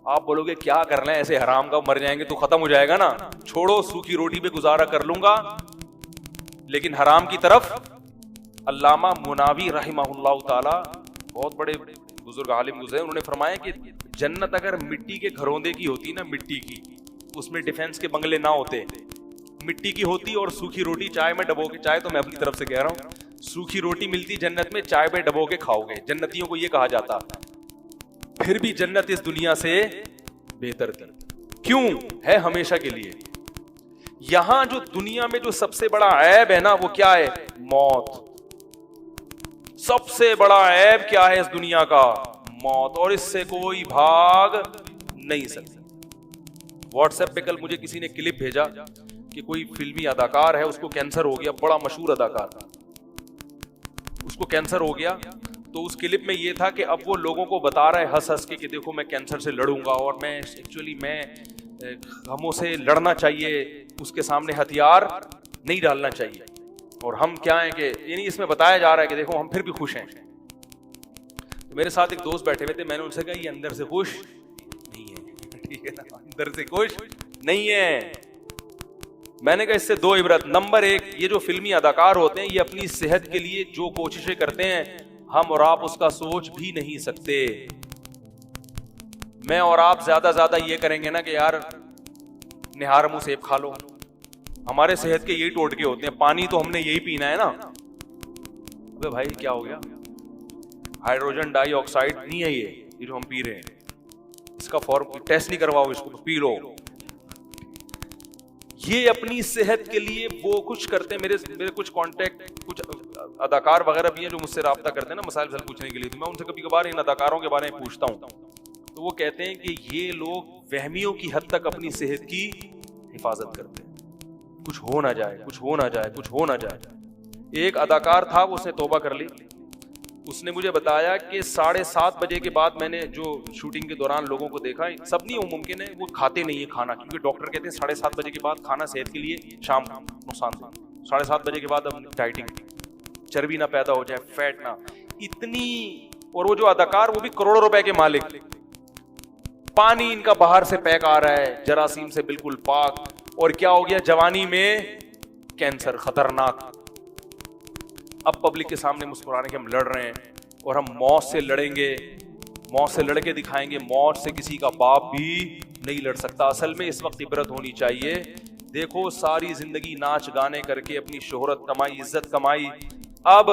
آپ بولو گے کیا کرنا ہے ایسے حرام کا، مر جائیں گے تو ختم ہو جائے گا نا، چھوڑو، سوکھی روٹی پہ گزارا کر لوں گا۔ لیکن حرام کی طرف علامہ مناوی رحمہ اللہ تعالی، بہت بڑے بزرگ عالم گزرے، انہوں نے فرمایا کہ جنت اگر مٹی کے گھروندے کی ہوتی نا، مٹی کی، اس میں ڈیفنس کے بنگلے نہ ہوتے، مٹی کی ہوتی اور سوکھی روٹی چائے میں ڈبو کے، چائے تو میں اپنی طرف سے کہہ رہا ہوں، سوکھی روٹی ملتی جنت میں، چائے میں ڈبو کے کھاؤ گے، جنتیوں کو یہ کہا جاتا، پھر بھی جنت اس دنیا سے بہتر تھی۔ کیوں ہے؟ ہمیشہ کے لیے۔ یہاں جو دنیا میں جو سب سے بڑا عیب ہے نا وہ کیا ہے؟ موت۔ سب سے بڑا عیب کیا ہے اس دنیا کا؟ موت، اور اس سے کوئی بھاگ نہیں سکتا۔ واٹس ایپ پہ کل مجھے کسی نے کلپ بھیجا کہ کوئی فلمی اداکار ہے، اس کو کینسر ہو گیا، بڑا مشہور اداکار، اس کو کینسر ہو گیا، تو اس کلپ میں یہ تھا کہ اب وہ لوگوں کو بتا رہا ہے ہنس ہنس کے کہ دیکھو میں کینسر سے لڑوں گا، اور میں ایکچولی میں ہموں سے لڑنا چاہیے، اس کے سامنے ہتھیار نہیں ڈالنا چاہیے، اور ہم کیا ہیں کہ یعنی اس میں بتایا جا رہا ہے کہ دیکھو ہم پھر بھی خوش ہیں۔ میرے ساتھ ایک دوست بیٹھے ہوئے تھے، میں نے ان سے کہا یہ اندر سے خوش نہیں ہے، ٹھیک ہے نا، اندر سے خوش نہیں ہے۔ میں نے کہا اس سے 2 عبرت، نمبر 1 یہ جو فلمی اداکار ہوتے ہیں یہ اپنی صحت کے لیے جو کوششیں کرتے ہیں ہم اور آپ اس کا سوچ بھی نہیں سکتے۔ میں اور آپ زیادہ یہ کریں گے نا کہ یار نہار منہ سیب کھا لو، ہمارے صحت کے یہی ٹوٹکے ہوتے ہیں، پانی تو ہم نے یہی پینا ہے نا۔ ابے بھائی کیا ہو گیا؟ ہائیڈروجن ڈائی آکسائڈ نہیں ہے یہ جو ہم پی رہے ہیں، اس کا فارم ٹیسٹ نہیں کرواؤ، اس کو پی لو۔ یہ اپنی صحت کے لیے وہ کچھ کرتے ہیں۔ میرے کچھ کانٹیکٹ، کچھ اداکار وغیرہ بھی ہیں جو مجھ سے رابطہ کرتے ہیں نا مسائل حل پوچھنے کے لیے، تو میں ان سے کبھی کبھار ان اداکاروں کے بارے میں پوچھتا ہوں، تو وہ کہتے ہیں کہ یہ لوگ وہمیوں کی حد تک اپنی صحت کی حفاظت کرتے ہیں، کچھ ہو نہ جائے، کچھ ہو نہ جائے، کچھ ہو نہ جائے۔ ایک اداکار تھا، اس نے توبہ کر لی، اس نے مجھے بتایا کہ 7:30 بجے کے بعد میں نے جو شوٹنگ کے دوران لوگوں کو دیکھا، سب نہیں ممکن ہے وہ کھاتے نہیں ہیں کھانا، کیونکہ ڈاکٹر کہتے ہیں 7:30 بجے کے بعد کھانا صحت کے لیے شام کو نقصان دہ، 7:30 بجے کے بعد اب ڈائٹنگ، چربی نہ پیدا ہو جائے، فیٹ نہ اتنی۔ اور وہ جو اداکار وہ بھی کروڑوں روپے کے مالک، پانی ان کا باہر سے پیک آ رہا ہے، جراثیم سے بالکل پاک، اور کیا ہو گیا؟ جوانی میں کینسر، خطرناک۔ اب پبلک کے سامنے مسکرانے کے ہم لڑ رہے ہیں، اور ہم موت سے لڑیں گے، موت سے لڑ کے دکھائیں گے، موت سے کسی کا باپ بھی نہیں لڑ سکتا۔ اصل میں اس وقت عبرت ہونی چاہیے، دیکھو ساری زندگی ناچ گانے کر کے اپنی شہرت کمائی، عزت کمائی، اب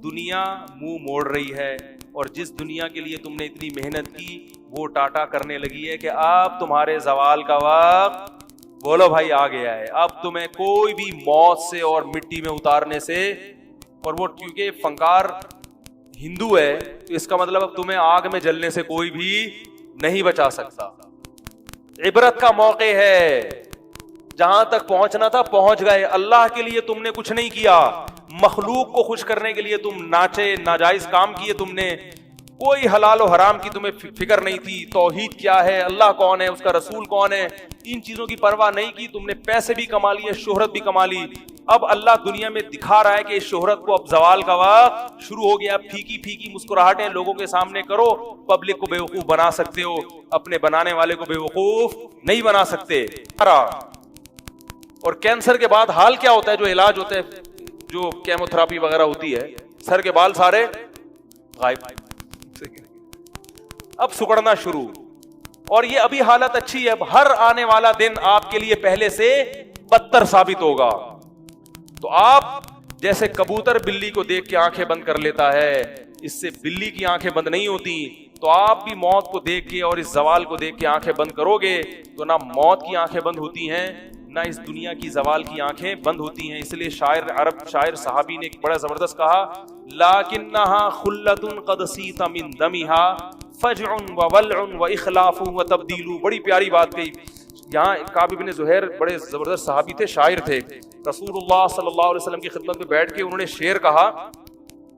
دنیا منہ موڑ رہی ہے، اور جس دنیا کے لیے تم نے اتنی محنت کی وہ ٹاٹا کرنے لگی ہے کہ اب تمہارے زوال کا وقت بولو بھائی آ گیا ہے، اب تمہیں کوئی بھی موت سے اور مٹی میں اتارنے سے، اور وہ کیونکہ فنکار ہندو ہے تو اس کا مطلب اب تمہیں آگ میں جلنے سے کوئی بھی نہیں بچا سکتا۔ عبرت کا موقع ہے، جہاں تک پہنچنا تھا پہنچ گئے. اللہ کے لیے تم نے کچھ نہیں کیا, مخلوق کو خوش کرنے کے لیے تم ناچے, ناجائز کام کیے تم نے, کوئی حلال و حرام کی تمہیں فکر نہیں تھی. توحید کیا ہے, اللہ کون ہے, اس کا رسول کون ہے, ان چیزوں کی پرواہ نہیں کی. تم نے پیسے بھی کما لیے, شہرت بھی کما لی. اب اللہ دنیا میں دکھا رہا ہے کہ اس شہرت کو اب زوال کا وقت شروع ہو گیا. پھیکی پھیکی مسکراہٹیں لوگوں کے سامنے کرو, پبلک کو بیوقوف بنا سکتے ہو, اپنے بنانے والے کو بیوقوف نہیں بنا سکتے. اور کینسر کے بعد حال کیا ہوتا ہے, جو علاج ہوتا ہے, جو کیمو تھراپی وغیرہ ہوتی ہے, سر کے بال سارے غائب, اب سکڑنا شروع. اور یہ ابھی حالت اچھی ہے, اب ہر آنے والا دن آپ کے لیے پہلے سے بدتر ثابت ہوگا. تو آپ جیسے کبوتر بلی کو دیکھ کے آنکھیں بند کر لیتا ہے, اس سے بلی کی آنکھیں بند نہیں ہوتی, تو آپ بھی موت کو دیکھ کے اور اس زوال کو دیکھ کے آنکھیں بند کرو گے تو نہ موت کی آنکھیں بند ہوتی ہیں, نہ اس دنیا کی زوال کی آنکھیں بند ہوتی ہیں. اس لیے شاعر صحابی نے ایک بڑا زبردست کہا, لَكِنَّهَا خُلَّةٌ قَدْ سِيتَ مِن دَمِهَا فَجْعٌ وَوَلْعٌ وَإِخْلَافٌ وَتَبْدِيلٌ. بڑی پیاری بات کہی. یہاں کعب بن زہیر بڑے زبردست صحابی تھے, شاعر تھے. رسول اللہ صلی اللہ علیہ وسلم کی خدمت میں بیٹھ کے انہوں نے شعر کہا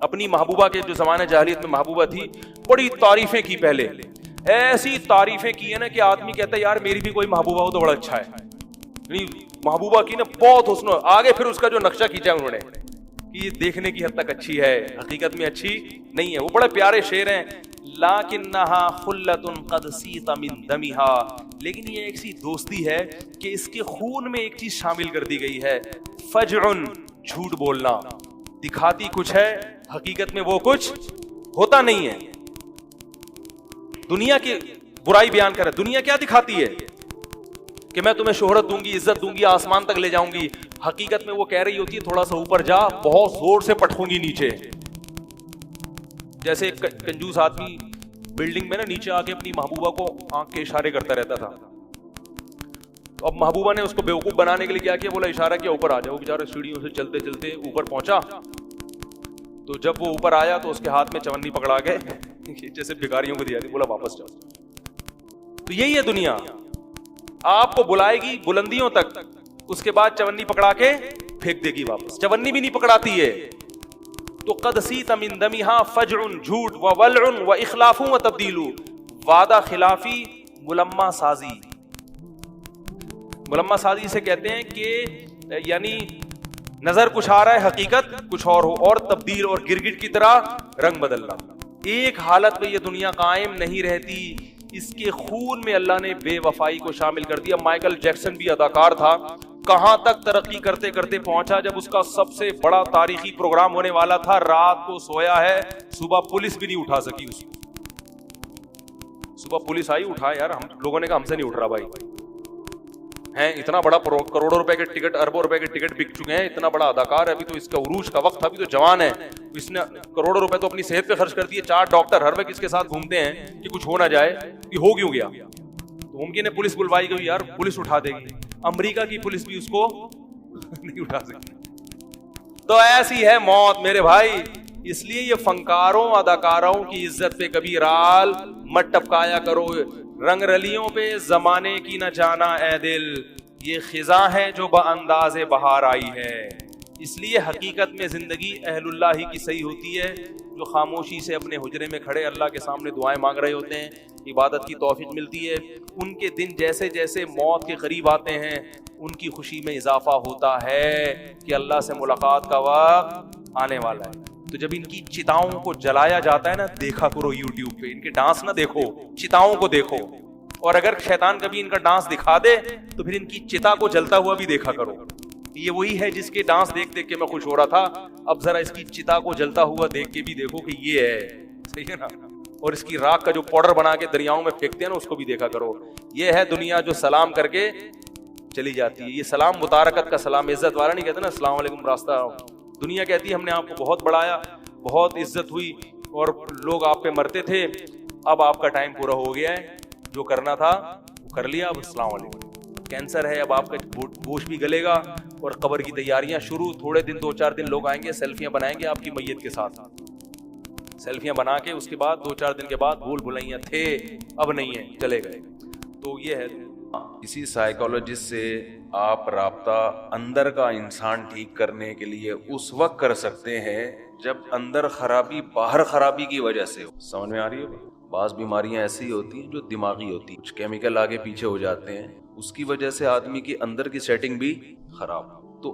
اپنی محبوبہ کے, جو زمانے جاہلیت میں محبوبہ تھی, بڑی تعریفیں کی. پہلے ایسی تعریفیں کی ہے نا کہ آدمی کہتا ہے یار میری بھی کوئی محبوبہ ہو تو بڑا اچھا ہے. محبوبہ کی نا بہت حسن. آگے پھر اس کا جو نقشہ کھینچا انہوں نے کہ یہ دیکھنے کی حد تک اچھی ہے, حقیقت میں اچھی نہیں ہے. وہ بڑے پیارے شعر ہیں, لَكِنَّهَا خُلَّةٌ قَدْ سِيتَ مِن دَمِهَا. لیکن یہ ایک سی دوستی ہے کہ اس کے خون میں ایک چیز شامل کر دی گئی ہے, فجعن, جھوٹ بولنا. دکھاتی کچھ ہے, حقیقت میں وہ کچھ ہوتا نہیں ہے. دنیا کی برائی بیان کر رہا ہے, دنیا کیا دکھاتی ہے کہ میں تمہیں شہرت دوں گی, عزت دوں گی, آسمان تک لے جاؤں گی. حقیقت میں وہ کہہ رہی ہوتی ہے تھوڑا سا اوپر جا, بہت زور سے پٹکوں گی نیچے. جیسے ایک کنجوس آدمی بلڈنگ میں نا نیچے آ کے اپنی محبوبہ کو آنکھ کے اشارے کرتا رہتا تھا. تو اب محبوبہ نے اس کو بیوقوف بنانے کے لیے کیا کیا, بولا اشارہ کیا اوپر آ جاؤ. بیچارہ سیڑھیوں سے چلتے چلتے اوپر پہنچا. تو جب وہ اوپر آیا تو اس کے ہاتھ میں چونی پکڑا کے جیسے بھکاریوں کو دیا تھی, بولا واپس جاؤ. تو یہی ہے دنیا, آپ کو بلائے گی بلندیوں تک, اس کے بعد چونی پکڑا کے پھینک دے گی واپس. چونی بھی نہیں پکڑاتی ہے. تو قد سیت من دمها فجع, جھوٹ, وولع واخلاف وتبدیل, وعدہ خلافی, ملمہ سازی. ملمہ سازی سے کہتے ہیں کہ یعنی نظر کچھ آ رہا ہے, حقیقت کچھ اور ہو, اور تبدیل اور گرگٹ کی طرح رنگ بدلنا. ایک حالت میں یہ دنیا قائم نہیں رہتی. اس کے خون میں اللہ نے بے وفائی کو شامل کر دیا. مائیکل جیکسن بھی اداکار تھا, کہاں تک ترقی کرتے کرتے پہنچا جب اس کا سب سے بڑا تاریخی پروگرام ہونے والا تھا, رات کو سویا ہے, صبح پولیس بھی نہیں اٹھا سکی اس کو. صبح پولیس آئی, اٹھا یار, ہم لوگوں نے کہا ہم سے نہیں اٹھ رہا بھائی. ہیں اتنا بڑا کروڑوں روپے کے ٹکٹ, اربوں روپے کے ٹکٹ بک چکے ہیں, اتنا بڑا اداکار ہے, ابھی تو اس کا عروج کا وقت تھا, ابھی تو جوان ہے, اس نے کروڑوں روپے تو اپنی صحت پہ خرچ کر دیے. 4 ڈاکٹر ہر وقت اس کے ساتھ گھومتے ہیں کہ کچھ ہو نہ جائے, کہ ہو کیوں گیا. تو ممکن ہے پولیس بلوائی گئی, یار پولیس اٹھا دے گی. امریکہ کی پولیس بھی اس کو نہیں اٹھا سکتی. تو ایسی ہے موت میرے بھائی. اس لیے یہ فنکاروں اداکاروں کی عزت پہ کبھی رال مت ٹپکایا کرو. رنگ رلیوں پہ زمانے کی نہ جانا اے دل, یہ خزاں ہے جو بانداز بہار آئی ہے. اس لیے حقیقت میں زندگی اہل اللہ ہی کی صحیح ہوتی ہے, جو خاموشی سے اپنے حجرے میں کھڑے اللہ کے سامنے دعائیں مانگ رہے ہوتے ہیں, عبادت کی توفیق ملتی ہے. ان کے دن جیسے جیسے موت کے قریب آتے ہیں ان کی خوشی میں اضافہ ہوتا ہے کہ اللہ سے ملاقات کا وقت آنے والا ہے. تو جب ان کی چتاؤں کو جلایا جاتا ہے نا, دیکھا کرو یوٹیوب پہ, ان کے ڈانس نہ دیکھو, چتاؤں کو دیکھو. اور اگر شیطان کبھی ان کا ڈانس دکھا دے تو پھر ان کی چتا کو جلتا ہوا بھی دیکھا کرو. یہ وہی ہے جس کے ڈانس دیکھ دیکھ کے میں خوش ہو رہا تھا, اب ذرا اس کی چتا کو جلتا ہوا دیکھ کے بھی دیکھو کہ یہ ہے, صحیح ہے نا. اور اس کی راکھ کا جو پاؤڈر بنا کے دریاؤں میں پھینکتے ہیں نا, اس کو بھی دیکھا کرو. یہ ہے دنیا جو سلام کر کے چلی جاتی ہے. یہ سلام متارکت کا سلام, عزت والا نہیں کہتے نا السلام علیکم راستہ. دنیا کہتی ہے ہم نے آپ کو بہت بڑھایا, بہت عزت ہوئی اور لوگ آپ پہ مرتے تھے, اب آپ کا ٹائم پورا ہو گیا ہے, جو کرنا تھا وہ کر لیا, اب السلام علیکم. کینسر ہے, اب آپ کا گوشت بھی گلے گا اور قبر کی تیاریاں شروع. تھوڑے دن 2-4 دن لوگ آئیں گے, سیلفیاں بنائیں گے آپ کی میت کے ساتھ, سیلفیاں بنا کے اس کے بعد 2-4 دن کے بعد بھول بھلائیاں تھے اب نہیں ہے, چلے گئے. تو یہ ہے. کسی سائیکالوجسٹ سے آپ رابطہ اندر کا انسان ٹھیک کرنے کے لیے اس وقت کر سکتے ہیں جب اندر خرابی باہر خرابی کی وجہ سے ہو. سمجھ میں آ رہی ہے؟ بعض بیماریاں ایسی ہوتی ہیں جو دماغی ہوتی ہیں, کچھ کیمیکل آگے پیچھے ہو جاتے ہیں, اس کی وجہ سے آدمی کی اندر کی سیٹنگ بھی خراب, تو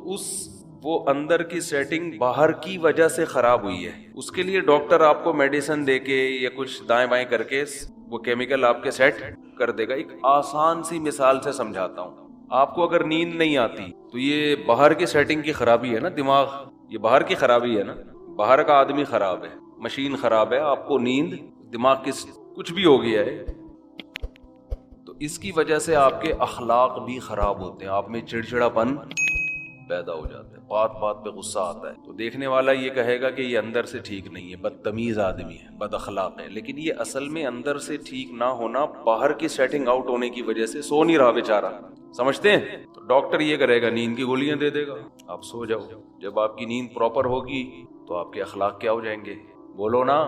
وہ اندر کی سیٹنگ باہر کی وجہ سے خراب ہوئی ہے. اس کے لیے ڈاکٹر آپ کو میڈیسن دے کے یا کچھ دائیں بائیں کر کے وہ کیمیکل آپ کے سیٹ کر دے گا. ایک آسان سی مثال سے سمجھاتا ہوں. آپ کو اگر نیند نہیں آتی تو یہ باہر کی سیٹنگ کی خرابی ہے نا, دماغ, یہ باہر کی خرابی ہے نا, باہر کا آدمی خراب ہے, مشین خراب ہے, آپ کو نیند, دماغ کی کچھ بھی ہو گیا ہے, تو اس کی وجہ سے آپ کے اخلاق بھی خراب ہوتے ہیں, آپ میں چڑچڑا پن پیدا ہو جاتا ہے, بات بات پہ غصہ آتا ہے. تو دیکھنے والا یہ کہے گا کہ یہ اندر سے ٹھیک نہیں ہے, بدتمیز آدمی ہے, بد اخلاق ہے, لیکن یہ اصل میں اندر سے ٹھیک نہ ہونا باہر کی سیٹنگ آؤٹ ہونے کی وجہ سے سو نہیں رہا بیچارہ. سمجھتے ہیں؟ تو ڈاکٹر یہ کرے گا, نیند کی گولیاں دے دے گا, آپ سو جاؤ. جب آپ کی نیند پراپر ہوگی تو آپ کے اخلاق کیا ہو جائیں گے؟ بولو نا.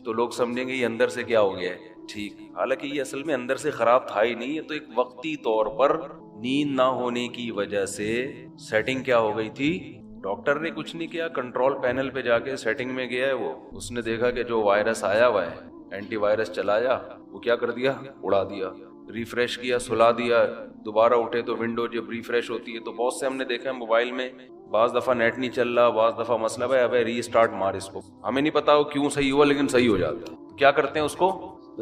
تو لوگ سمجھیں گے یہ اندر سے کیا ہو گیا ہے ٹھیک, حالانکہ یہ اصل میں اندر سے خراب تھا ہی نہیں, یہ تو ایک وقتی طور پر نیند نہ ہونے کی وجہ سے سیٹنگ کیا ہو گئی تھی. ڈاکٹر نے کچھ نہیں کیا, کنٹرول پینل پہ جا کے سیٹنگ میں گیا ہے, وہ اس نے دیکھا کہ جو وائرس آیا ہوا ہے, اینٹی وائرس چلایا, وہ کیا کر دیا, اڑا دیا. ریفریش کیا, سلا دیا, دوبارہ اٹھے تو ونڈو جب ریفریش ہوتی ہے تو بہت سے ہم نے دیکھا ہے موبائل میں, بعض دفعہ نیٹ نہیں چل رہا, بعض دفعہ مسئلہ ہے, ابے ری اسٹارٹ مار اس کو, ہمیں نہیں پتا وہ کیوں صحیح ہوا لیکن صحیح ہو جاتا ہے. کیا کرتے ہیں, اس کو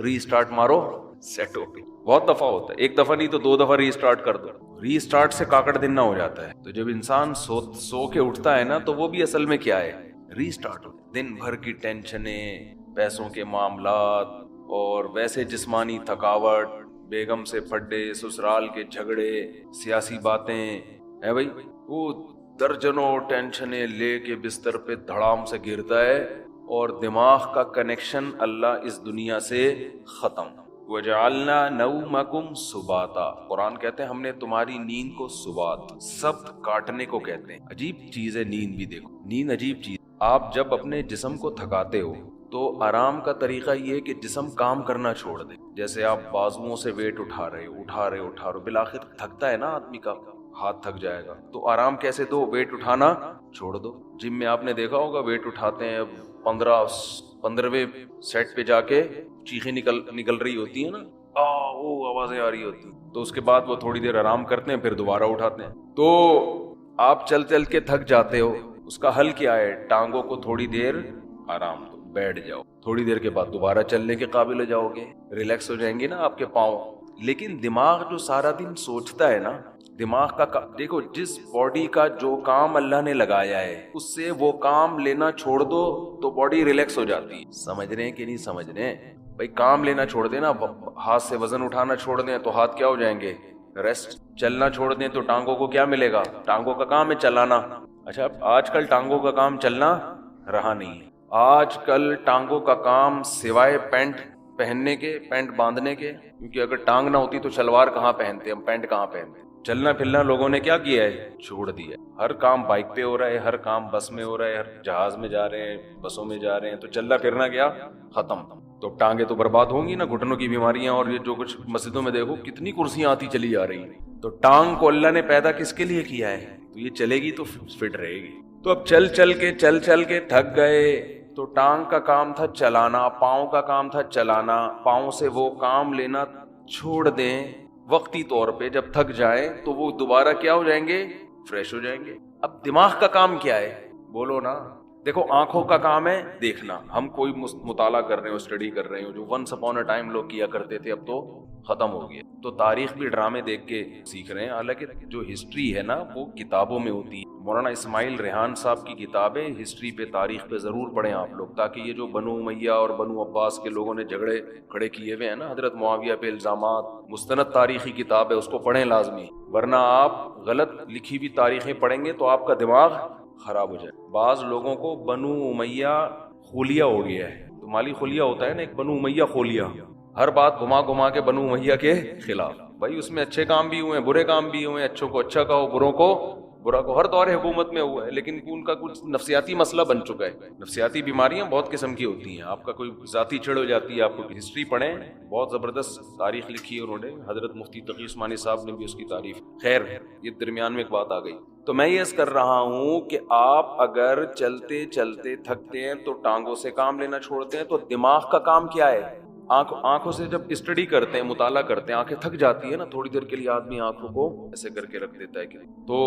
ری اسٹارٹ مارو, سیٹ ہو گئی. بہت دفعہ ہوتا ہے, ایک دفعہ نہیں تو 2 دفعہ ری اسٹارٹ کر دو, ری اسٹارٹ سے کاکڑ دن نہ ہو جاتا ہے. تو جب انسان سو کے اٹھتا ہے نا, تو وہ بھی اصل میں کیا ہے, ری اسٹارٹ. دن بھر کی ٹینشنیں, پیسوں کے معاملات, اور ویسے جسمانی تھکاوٹ, بیگم سے پھڈے, سسرال کے جھگڑے, سیاسی باتیں ہیں بھائی, وہ درجنوں ٹینشنیں لے کے بستر پہ دھڑام سے گرتا ہے, اور دماغ کا کنیکشن اللہ اس دنیا سے ختم. وَجَعَلْنَا نَوْمَكُمْ سُبَاتًا, قرآن کہتے ہیں ہم نے تمہاری نیند کو سبات, سبت کاٹنے کو کہتے ہیں. عجیب چیز ہے نیند بھی. دیکھو نیند عجیب چیز. آپ جب اپنے جسم کو تھکاتے ہو تو آرام کا طریقہ یہ ہے کہ جسم کام کرنا چھوڑ دے. جیسے آپ بازوؤں سے ویٹ اٹھا رہے ہو, بالآخر تھکتا ہے نا آدمی کا, ہاتھ تھک جائے گا, تو آرام کیسے دو, ویٹ اٹھانا چھوڑ دو. جم میں آپ نے دیکھا ہوگا ویٹ اٹھاتے ہیں, 15ویں سیٹ پہ جا کے چیخیں نکل رہی ہوتی ہیں نا, وہ آوازیں آ رہی ہوتی ہیں, تو اس کے بعد وہ تھوڑی دیر آرام کرتے ہیں, پھر دوبارہ اٹھاتے ہیں. تو آپ چل کے تھک جاتے ہو, اس کا حل کیا ہے, ٹانگوں کو تھوڑی دیر آرام دو, بیٹھ جاؤ, تھوڑی دیر کے بعد دوبارہ چلنے کے قابل ہو جاؤ گے, ریلیکس ہو جائیں گے نا آپ کے پاؤں. لیکن دماغ جو سارا دن سوچتا ہے نا, دماغ کا دیکھو, جس باڈی کا جو کام اللہ نے لگایا ہے اس سے وہ کام لینا چھوڑ دو تو باڈی ریلیکس ہو جاتی ہے. سمجھ رہے ہیں کہ نہیں سمجھ رہے ہیں بھائی؟ کام لینا چھوڑ دیں نا, ہاتھ سے وزن اٹھانا چھوڑ دیں تو ہاتھ کیا ہو جائیں گے, ریسٹ. چلنا چھوڑ دیں تو ٹانگوں کو کیا ملے گا, ٹانگوں کا کام ہے چلانا. اچھا, آج کل ٹانگوں کا کام چلنا رہا نہیں ہے. آج کل ٹانگوں کا کام سوائے پینٹ پہننے کے, پینٹ باندھنے کے, کیونکہ اگر ٹانگ نہ ہوتی تو شلوار کہاں پہنتے ہم, پینٹ کہاں پہنتے. چلنا پھرنا لوگوں نے کیا کیا ہے, چھوڑ دیا. ہر کام بائک پہ ہو رہا ہے, ہر کام بس میں ہو رہا ہے, ہر جہاز میں جا رہے ہیں, بسوں میں جا رہے ہیں, تو چلنا پھرنا کیا ختم. تو ٹانگیں تو برباد ہوں گی نا, گھٹنوں کی بیماریاں, اور یہ جو کچھ مسجدوں میں دیکھو کتنی کرسیاں آتی چلی جا رہی ہیں. تو ٹانگ کو اللہ نے پیدا کس کے لیے کیا ہے, تو یہ چلے گی تو فٹ رہے گی. تو اب چل کے تھک گئے, تو ٹانگ کا کام تھا چلانا, پاؤں کا کام تھا چلانا, پاؤں سے وہ کام لینا چھوڑ دیں وقتی طور پہ. جب تھک جائیں تو وہ دوبارہ کیا ہو جائیں گے, فریش ہو جائیں گے. اب دماغ کا کام کیا ہے, بولو نا. دیکھو آنکھوں کا کام ہے دیکھنا, ہم کوئی مطالعہ کر رہے ہو, اسٹڈی کر رہے ہو, جو ونس اپون اے ٹائم لوگ کیا کرتے تھے اب تو ختم ہو گیا. تو تاریخ بھی ڈرامے دیکھ کے سیکھ رہے ہیں, حالانکہ جو ہسٹری ہے نا وہ کتابوں میں ہوتی ہے. مولانا اسماعیل ریحان صاحب کی کتابیں ہسٹری پہ, تاریخ پہ ضرور پڑھیں آپ لوگ, تاکہ یہ جو بنو امیہ اور بنو عباس کے لوگوں نے جھگڑے کھڑے کیے ہوئے ہیں نا, حضرت معاویہ پہ الزامات, مستند تاریخی کتاب ہے, اس کو پڑھیں لازمی. ورنہ آپ غلط لکھی ہوئی تاریخیں پڑھیں گے تو آپ کا دماغ خراب ہو جائے. بعض لوگوں کو بنو امیہ خولیہ ہو گیا ہے, تو مالی خولیہ ہوتا ہے نا, ایک بنو امیہ خولیہ, ہر بات گھما کے بنو امیہ کے خلاف. بھائی اس میں اچھے کام بھی ہوئے ہیں, برے کام بھی ہوئے ہیں, اچھوں کو اچھا کہو, بروں کو برا کو ہر دور حکومت میں ہوا ہے، لیکن ان کا کچھ نفسیاتی مسئلہ بن چکا ہے. نفسیاتی بیماریاں بہت قسم کی ہوتی ہیں. آپ کا کوئی ذاتی چھڑ ہو جاتی ہے، آپ کو ہسٹری پڑھیں، بہت زبردست تاریخ لکھی ہے انہوں نے، حضرت مفتی تقی عثمانی صاحب نے بھی اس کی تعریف. خیر، یہ درمیان میں ایک بات آ گئی. تو میں یہ عرض کر رہا ہوں کہ آپ اگر چلتے چلتے تھکتے ہیں تو ٹانگوں سے کام لینا چھوڑتے ہیں، تو دماغ کا کام کیا ہے؟ آنکھوں سے جب اسٹڈی کرتے ہیں، مطالعہ کرتے ہیں، آنکھیں تھک جاتی ہے نا، تھوڑی دیر کے لیے آدمی آنکھوں کو ایسے کر کے رکھ دیتا ہے کہ تو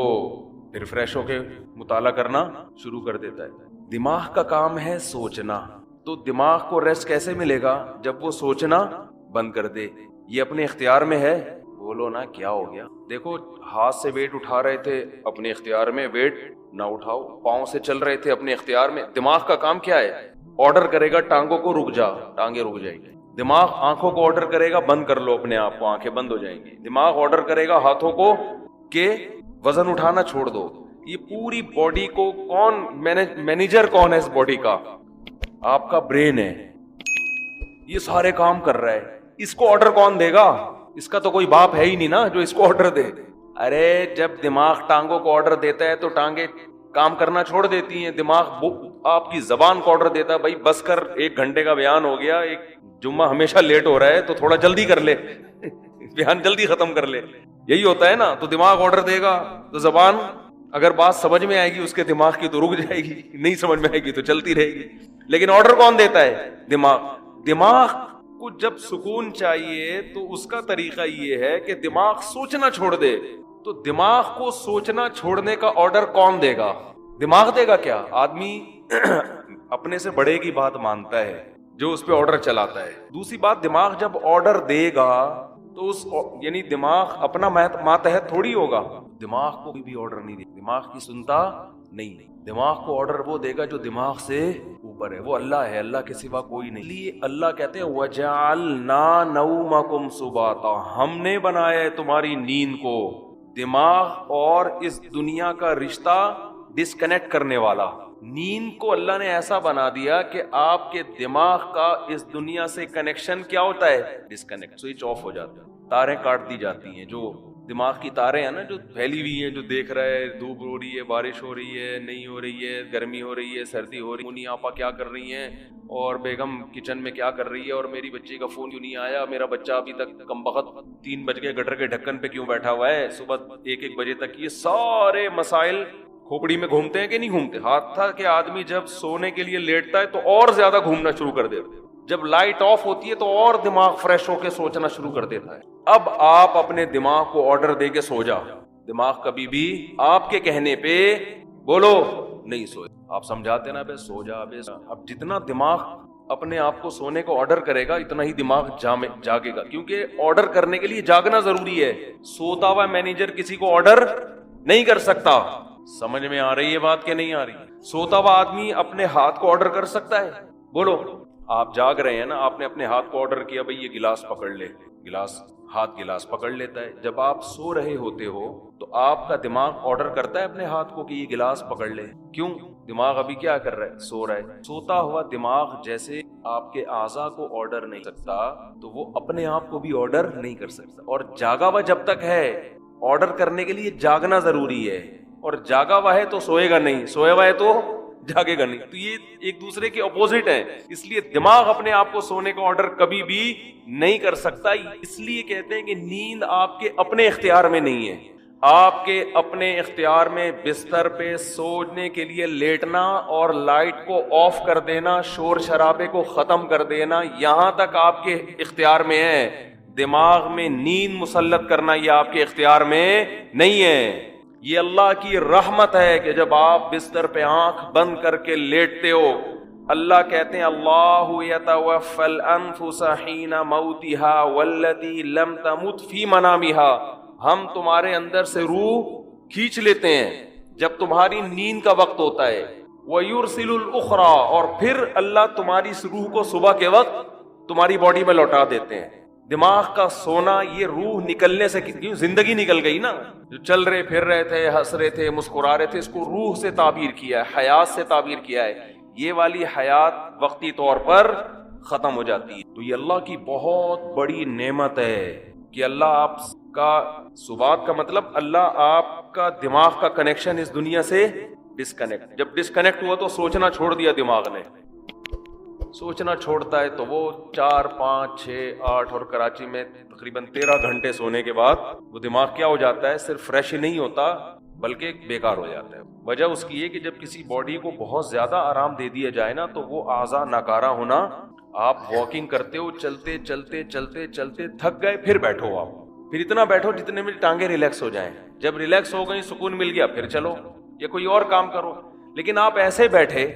پھر فریش ہو کے مطالعہ کرنا شروع کر دیتا ہے. دماغ کا کام ہے سوچنا. تو دماغ کو ریسٹ کیسے ملے گا؟ جب وہ سوچنا بند کر دے. یہ اپنے اختیار میں ہے. بولو نا کیا ہو گیا؟ دیکھو، ہاتھ سے ویٹ اٹھا رہے تھے، اپنے اختیار میں ویٹ نہ اٹھاؤ. پاؤں سے چل رہے تھے، اپنے اختیار میں. دماغ کا کام کیا ہے؟ آرڈر کرے گا ٹانگوں کو رک جا، ٹانگیں رک جائیں گی. دماغ آنکھوں کو آرڈر کرے گا بند کر لو اپنے آپ کو، آنکھیں بند ہو جائیں گی. دماغ آرڈر کرے گا ہاتھوں کو کہ وزن اٹھانا چھوڑ دو. یہ پوری باڈی کو کون مینیجر کون ہے اس باڈی کا؟ آپ کا برین ہے. یہ سارے کام کر رہا ہے. اس کو آرڈر کون دے گا؟ اس کا تو کوئی باپ ہے ہی نہیں نا جو اس کو آرڈر دے. ارے جب دماغ ٹانگوں کو آرڈر دیتا ہے تو ٹانگیں کام کرنا چھوڑ دیتی ہیں. دماغ آپ کی زبان کو آرڈر دیتا ہے، بھائی بس کر، 1 گھنٹے کا بیان ہو گیا، ایک جمعہ ہمیشہ لیٹ ہو رہا ہے تو تھوڑا جلدی کر لے، بیان جلدی ختم کر لے. یہی ہوتا ہے نا. تو دماغ آرڈر دے گا تو زبان اگر بات سمجھ میں آئے گی اس کے دماغ کی تو رک جائے گی، نہیں سمجھ میں آئے گی تو چلتی رہے گی. لیکن آرڈر کون دیتا ہے؟ دماغ. دماغ کو جب سکون چاہیے تو اس کا طریقہ یہ ہے کہ دماغ سوچنا چھوڑ دے. تو دماغ کو سوچنا چھوڑنے کا آرڈر کون دے گا؟ دماغ دے گا. کیا آدمی اپنے سے بڑے کی بات مانتا ہے جو اس پہ آرڈر چلاتا ہے. دوسری بات، دماغ جب آرڈر دے گا تو یعنی دماغ اپنا ماتحت تھوڑی ہوگا. دماغ کو بھی آرڈر نہیں دے، دماغ کی سنتا نہیں. دماغ کو آرڈر وہ دے گا جو دماغ سے اوپر ہے، وہ اللہ ہے، اللہ کے سوا کوئی نہیں. لیے اللہ کہتے ہیں وَجَعَلْنَا نَوْمَكُمْ سُبَاتًا، ہم نے بنایا ہے تمہاری نیند کو دماغ اور اس دنیا کا رشتہ ڈسکنیکٹ کرنے والا. نیند کو اللہ نے ایسا بنا دیا کہ آپ کے دماغ کا اس دنیا سے کنیکشن کیا ہوتا ہے؟ ڈسکنیکٹ، سوئچ آف ہو جاتا ہے. تاریں کاٹ دی جاتی ہیں. جو دماغ کی تاریں ہیں نا جو پھیلی ہوئی ہیں، جو دیکھ رہا ہے دھوپ ہو رہی ہے، بارش ہو رہی ہے، نہیں ہو رہی ہے، گرمی ہو رہی ہے، سردی ہو رہی ہے، منی آپا کیا کر رہی ہیں، اور بیگم کچن میں کیا کر رہی ہے، اور میری بچی کا فون کیوں نہیں آیا، میرا بچہ ابھی تک کمبخت 3 بج گئے گٹر کے ڈھکن پہ کیوں بیٹھا ہوا ہے صبح 1 بجے تک. یہ سارے مسائل کھوپڑی میں گھومتے ہیں کہ نہیں گھومتے؟ ہاتھ تھا کہ آدمی جب سونے کے لیے لیٹتا ہے تو اور زیادہ گھومنا شروع کر دیتا ہے. جب لائٹ آف ہوتی ہے تو اور دماغ فریش ہو کے سوچنا شروع کر دیتا ہے. اب آپ اپنے دماغ کو آرڈر دے کے سو جا. دماغ کبھی بھی آپ کے کہنے پہ بولو نہیں سوئے. آپ سمجھاتے نا بے سو جا بے. اب جتنا دماغ اپنے آپ کو سونے کو آرڈر کرے گا اتنا ہی دماغ جاگے گا، کیونکہ آرڈر کرنے کے لیے جاگنا ضروری ہے. سوتا ہوا مینیجر کسی کو آرڈر نہیں کر سکتا. سمجھ میں آ رہی ہے بات کہ نہیں آ رہی؟ سوتا ہوا آدمی اپنے ہاتھ کو آرڈر کر سکتا ہے؟ بولو. آپ جاگ رہے ہیں نا، آپ نے اپنے ہاتھ کو آرڈر کیا بھئی یہ گلاس پکڑ لے، گلاس پکڑ لیتا ہے. جب آپ سو رہے ہوتے ہو تو آپ کا دماغ آرڈر کرتا ہے اپنے ہاتھ کو کہ یہ گلاس پکڑ لے. کیوں؟ دماغ ابھی کیا کر رہا ہے؟ سو رہا ہے. سوتا ہوا دماغ جیسے آپ کے اعضاء کو آرڈر نہیں سکتا تو وہ اپنے آپ کو بھی آرڈر نہیں کر سکتا. اور جاگا ہوا جب تک ہے، آرڈر کرنے کے لیے جاگنا ضروری ہے. اور جاگا ہوا ہے تو سوئے گا نہیں، سویا ہوا ہے تو جاگے گا نہیں. تو یہ ایک دوسرے کے اپوزٹ ہیں. اس لیے دماغ اپنے آپ کو سونے کا آرڈر کبھی بھی نہیں کر سکتا. اس لیے کہتے ہیں کہ نیند آپ کے اپنے اختیار میں نہیں ہے. آپ کے اپنے اختیار میں بستر پہ سونے کے لیے لیٹنا اور لائٹ کو آف کر دینا، شور شرابے کو ختم کر دینا، یہاں تک آپ کے اختیار میں ہے. دماغ میں نیند مسلط کرنا یہ آپ کے اختیار میں نہیں ہے. یہ اللہ کی رحمت ہے کہ جب آپ بستر پہ آنکھ بند کر کے لیٹتے ہو، اللہ کہتے ہیں اللہ یتوفی الانفس حین موتها والتی لم تمت فی منامها، ہم تمہارے اندر سے روح کھینچ لیتے ہیں جب تمہاری نیند کا وقت ہوتا ہے. وَيُرْسِلُ الْأُخْرَى، اور پھر اللہ تمہاری اس روح کو صبح کے وقت تمہاری باڈی میں لوٹا دیتے ہیں. دماغ کا سونا یہ روح نکلنے سے، کیوں زندگی نکل گئی نا، جو چل رہے پھر رہے تھے، ہنس رہے تھے، مسکرا رہے تھے، اس کو روح سے تعبیر کیا ہے، حیات سے تعبیر کیا ہے. یہ والی حیات وقتی طور پر ختم ہو جاتی ہے. تو یہ اللہ کی بہت بڑی نعمت ہے کہ اللہ آپ کا سبات کا مطلب اللہ آپ کا دماغ کا کنیکشن اس دنیا سے ڈسکنیکٹ. جب ڈسکنیکٹ ہوا تو سوچنا چھوڑ دیا دماغ نے. سوچنا چھوڑتا ہے تو وہ 4 5 6 8 اور کراچی میں تقریباً 13 گھنٹے سونے کے بعد وہ دماغ کیا ہو جاتا ہے, صرف فریش ہی نہیں ہوتا بلکہ بیکار ہو جاتا ہے. وجہ اس کی یہ کہ جب کسی باڈی کو بہت زیادہ آرام دے دیا جائے نا تو وہ اعضاء ناکارہ ہونا. آپ واکنگ کرتے ہو, چلتے چلتے چلتے چلتے تھک گئے, پھر بیٹھو آپ, پھر اتنا بیٹھو جتنے میں ٹانگیں ریلیکس ہو جائیں. جب ریلیکس ہو گئی, سکون مل گیا, پھر چلو یا کوئی اور کام کرو. لیکن آپ ایسے بیٹھے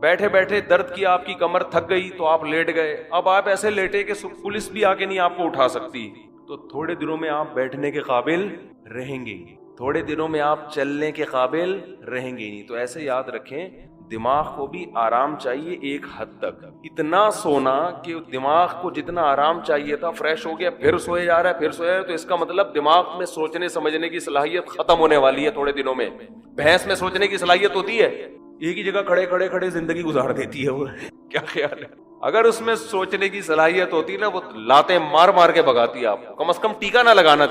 بیٹھے درد کی آپ کی کمر تھک گئی تو آپ لیٹ گئے. اب آپ ایسے لیٹے کہ پولیس بھی آ کے نہیں آپ کو اٹھا سکتی. تو تھوڑے دنوں میں آپ بیٹھنے کے قابل رہیں گے, تھوڑے دنوں میں آپ چلنے کے قابل رہیں گے نہیں. تو ایسے یاد رکھیں, دماغ کو بھی آرام چاہیے ایک حد تک. اتنا سونا کہ دماغ کو جتنا آرام چاہیے تھا فریش ہو گیا, پھر سوئے جا رہا ہے, پھر سویا, تو اس کا مطلب دماغ میں سوچنے سمجھنے کی صلاحیت ختم ہونے والی ہے تھوڑے دنوں میں. بھینس میں سوچنے کی صلاحیت ہوتی ہے, ایک ہی جگہ کھڑے زندگی گزار دیتی ہے وہ. کیا خیال ہے؟ اگر اس میں سوچنے کی صلاحیت ہوتی نا, وہ لاتیں مار مار کے بھگاتی آپ کو. کم از کم ٹیکا نہ لگانے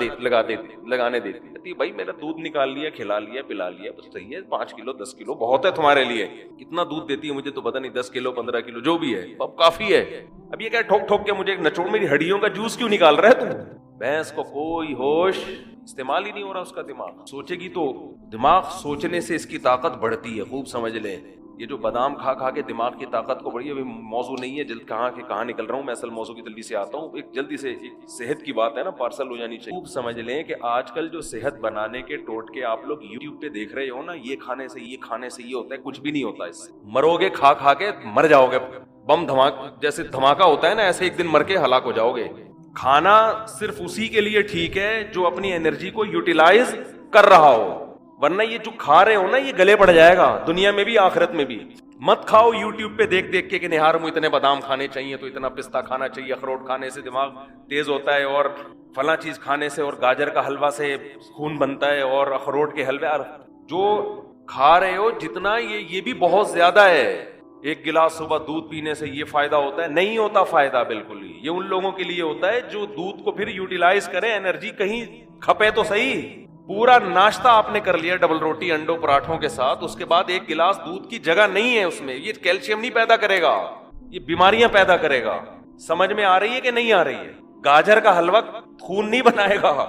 دیتی. بھائی میرا دودھ نکال لیا, کھلا لیا, پلا لیا, بس صحیح ہے, 5 کلو 10 کلو بہت ہے تمہارے لیے. کتنا دودھ دیتی ہے مجھے تو پتہ نہیں, 10 کلو 15 کلو جو بھی ہے, اب کافی ہے. اب یہ کیا ٹھوک ٹھوک کے مجھے نچوڑ میری ہڈیوں کا جوس کیوں نکال رہا ہے تم؟ بھینس کو کوئی ہوش استعمال ہی نہیں ہو رہا اس کا. دماغ سوچے گی تو دماغ سوچنے سے اس کی طاقت بڑھتی ہے. خوب سمجھ لیں, یہ جو بادام کھا کے دماغ کی طاقت کو بڑھی. ابھی موضوع نہیں ہے, جلد کہاں نکل رہا ہوں میں, اصل موضوع کی جلدی سے آتا ہوں. ایک جلدی سے صحت کی بات ہے نا, پارسل ہو جانی چاہیے. خوب سمجھ لیں کہ آج کل جو صحت بنانے کے ٹوٹکے آپ لوگ یوٹیوب پہ دیکھ رہے ہو نا, یہ کھانے سے یہ ہوتا ہے, کچھ بھی نہیں ہوتا اس سے. مرو گے کھا کے مر جاؤ گے. بم جیسے دھماکہ ہوتا ہے نا, ایسے ایک دن مر کے ہلاک ہو جاؤ گے. کھانا صرف اسی کے لیے ٹھیک ہے جو اپنی انرجی کو یوٹیلائز کر رہا ہو, ورنہ یہ جو کھا رہے ہو نا یہ گلے پڑ جائے گا دنیا میں بھی آخرت میں بھی. مت کھاؤ یوٹیوب پہ دیکھ کے کہ نہار میں اتنے بادام کھانے چاہیے, تو اتنا پستہ کھانا چاہیے, اخروٹ کھانے سے دماغ تیز ہوتا ہے, اور فلاں چیز کھانے سے, اور گاجر کا حلوہ سے خون بنتا ہے, اور اخروٹ کے حلوے. جو کھا رہے ہو جتنا یہ بھی بہت زیادہ ہے. ایک گلاس صبح دودھ پینے سے یہ فائدہ ہوتا ہے؟ نہیں ہوتا فائدہ بالکل ہی. یہ ان لوگوں کے لیے ہوتا ہے جو دودھ کو پھر یوٹیلائز کریں, انرجی کہیں کھپے تو صحیح. پورا ناشتہ آپ نے کر لیا ڈبل روٹی انڈوں پراٹھوں کے ساتھ, اس کے بعد ایک گلاس دودھ کی جگہ نہیں ہے اس میں. یہ کیلشیم نہیں پیدا کرے گا, یہ بیماریاں پیدا کرے گا. سمجھ میں آ رہی ہے کہ نہیں آ رہی ہے؟ گاجر کا حلوہ خون نہیں بنائے گا,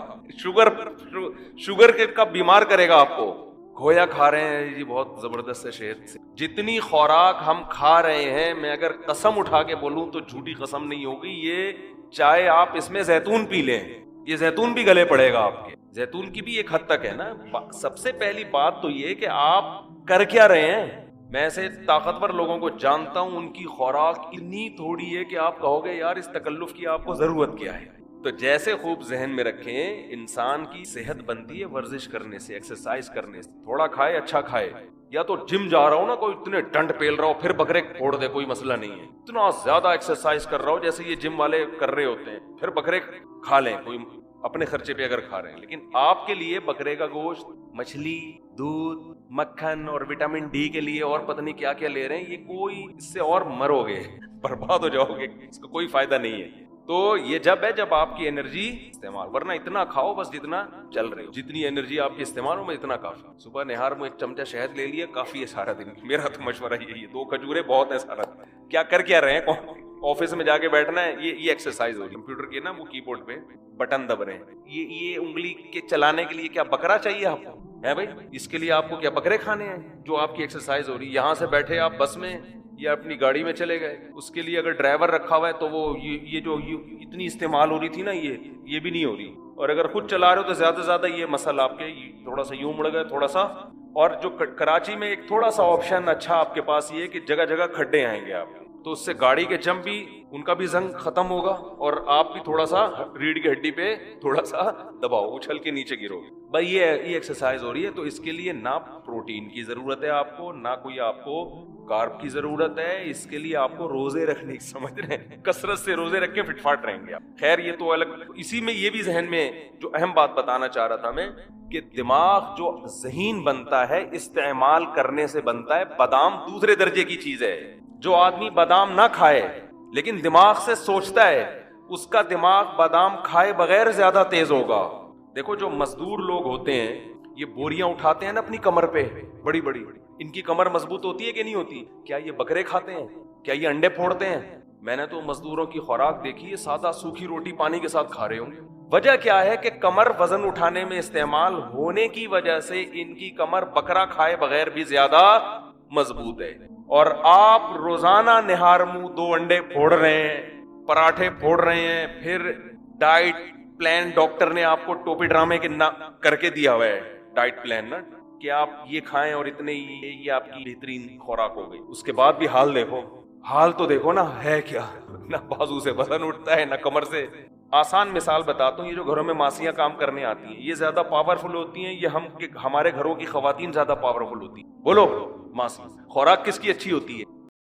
شوگر کا بیمار کرے گا آپ کو. کھویا کھا رہے ہیں یہ بہت زبردست ہے صحت سے. جتنی خوراک ہم کھا رہے ہیں, میں اگر قسم اٹھا کے بولوں تو جھوٹی قسم نہیں ہوگی, یہ چاہے آپ اس میں زیتون پی لیں, یہ زیتون بھی گلے پڑے گا آپ کے. زیتون کی بھی ایک حد تک ہے نا. سب سے پہلی بات تو یہ کہ آپ کر کیا رہے ہیں. میں ایسے طاقتور لوگوں کو جانتا ہوں, ان کی خوراک اتنی تھوڑی ہے کہ آپ کہو گے یار اس تکلف کی آپ کو ضرورت کیا ہے. تو جیسے خوب ذہن میں رکھیں, انسان کی صحت بنتی ہے ورزش کرنے سے, ایکسرسائز کرنے سے. تھوڑا کھائے, اچھا کھائے. یا تو جم جا رہا ہو نا, کوئی اتنے ڈنڈ پیل رہا ہو, پھر بکرے پھوڑ دے, کوئی مسئلہ نہیں ہے. اتنا زیادہ ایکسرسائز کر رہا ہو جیسے یہ جم والے کر رہے ہوتے ہیں, پھر بکرے کھا لیں, کوئی اپنے خرچے پہ اگر کھا رہے ہیں. لیکن آپ کے لیے بکرے کا گوشت, مچھلی, دودھ, مکھن اور وٹامن ڈی کے لیے اور پتہ نہیں کیا کیا لے رہے ہیں, یہ کوئی اس سے اور مرو گے, برباد ہو جاؤ گے, اس کا کوئی فائدہ نہیں ہے. تو یہ جب ہے جب آپ کی انرجی استعمال, ورنہ اتنا کھاؤ بس جتنا چل رہے ہو, جتنی انرجی آپ کی استعمال ہو میں اتنا کافی. صبح نہار میں 1 چمچہ شہد لے لیا, کافی ہے سارا دن. میرا تو مشورہ یہی ہے, 2 کھجورے بہت ہے سارا دن. کیا کر کیا رہے ہیں, آفس میں جا کے بیٹھنا ہے, یہ ایکسرسائز ہو رہی ہے. کمپیوٹر کے نا وہ کی بورڈ پہ بٹن دب رہے ہیں, یہ انگلی کے چلانے کے لیے کیا بکرا چاہیے آپ کو ہے بھائی؟ اس کے لیے آپ کو کیا بکرے کھانے ہیں جو آپ کی ایکسرسائز ہو رہی ہے؟ یہاں سے بیٹھے آپ بس میں یا اپنی گاڑی میں چلے گئے, اس کے لیے اگر ڈرائیور رکھا ہوا ہے تو وہ یہ جو اتنی استعمال ہو رہی تھی نا, یہ بھی نہیں ہو رہی. اور اگر خود چلا رہے ہو تو زیادہ سے زیادہ یہ مسئلہ آپ کے تھوڑا سا یوں مڑ گئے تھوڑا سا. اور جو کراچی میں ایک تھوڑا سا آپشن اچھا آپ کے پاس یہ ہے کہ جگہ جگہ کھڈے آئیں گے آپ, تو اس سے گاڑی کے جم بھی ان کا بھی زنگ ختم ہوگا, اور آپ بھی تھوڑا سا ریڑھ کی ہڈی پہ تھوڑا سا دباؤ, اچھل کے نیچے گرو. بھائی یہ ایکسرسائز ہو رہی ہے, تو اس کے لیے نہ پروٹین کی ضرورت ہے آپ کو, نہ کوئی آپ کو کارب کی ضرورت ہے. اس کے لیے آپ کو روزے رکھنے کی, سمجھ رہے ہیں, کثرت سے روزے رکھ کے فٹ فاٹ رہیں گے آپ. خیر یہ تو الگ. اسی میں یہ بھی ذہن میں جو اہم بات بتانا چاہ رہا تھا میں, کہ دماغ جو ذہین بنتا ہے استعمال کرنے سے بنتا ہے. بادام دوسرے درجے کی چیز ہے. جو آدمی بادام نہ کھائے لیکن دماغ سے سوچتا ہے, اس کا دماغ بادام کھائے بغیر زیادہ تیز ہوگا. دیکھو جو مزدور لوگ ہوتے ہیں یہ بوریاں اٹھاتے ہیں نا اپنی کمر پہ بڑی بڑی, ان کی کمر مضبوط ہوتی ہے کہ نہیں ہوتی؟ کیا یہ بکرے کھاتے ہیں؟ کیا یہ انڈے پھوڑتے ہیں؟ میں نے تو مزدوروں کی خوراک دیکھی ہے, سادہ سوکھی روٹی پانی کے ساتھ کھا رہے ہوں گے. وجہ کیا ہے کہ کمر وزن اٹھانے میں استعمال ہونے کی وجہ سے ان کی کمر بکرا کھائے بغیر بھی زیادہ مضبوط ہے. اور آپ روزانہ نہار منہ 2 انڈے پھوڑ رہے ہیں, پراٹھے پھوڑ رہے ہیں, پھر ڈائٹ پلان ڈاکٹر نے آپ کو ٹوپی ڈرامے کے کر کے دیا ہوا ہے ڈائٹ پلان نا, کہ آپ یہ کھائیں اور اتنے یہ آپ کی بہترین خوراک ہو گئی. اس کے بعد بھی حال دیکھو, حال تو دیکھو نا ہے کیا, نہ بازو سے وزن اٹھتا ہے نہ کمر سے. آسان مثال بتاتا ہوں, یہ جو گھروں میں ماسیاں کام کرنے آتی ہیں یہ زیادہ پاورفل ہوتی ہیں, یہ ہمارے گھروں کی خواتین زیادہ پاورفل ہوتی ہیں؟ بولو, ماسی خوراک کس کی اچھی ہوتی ہے؟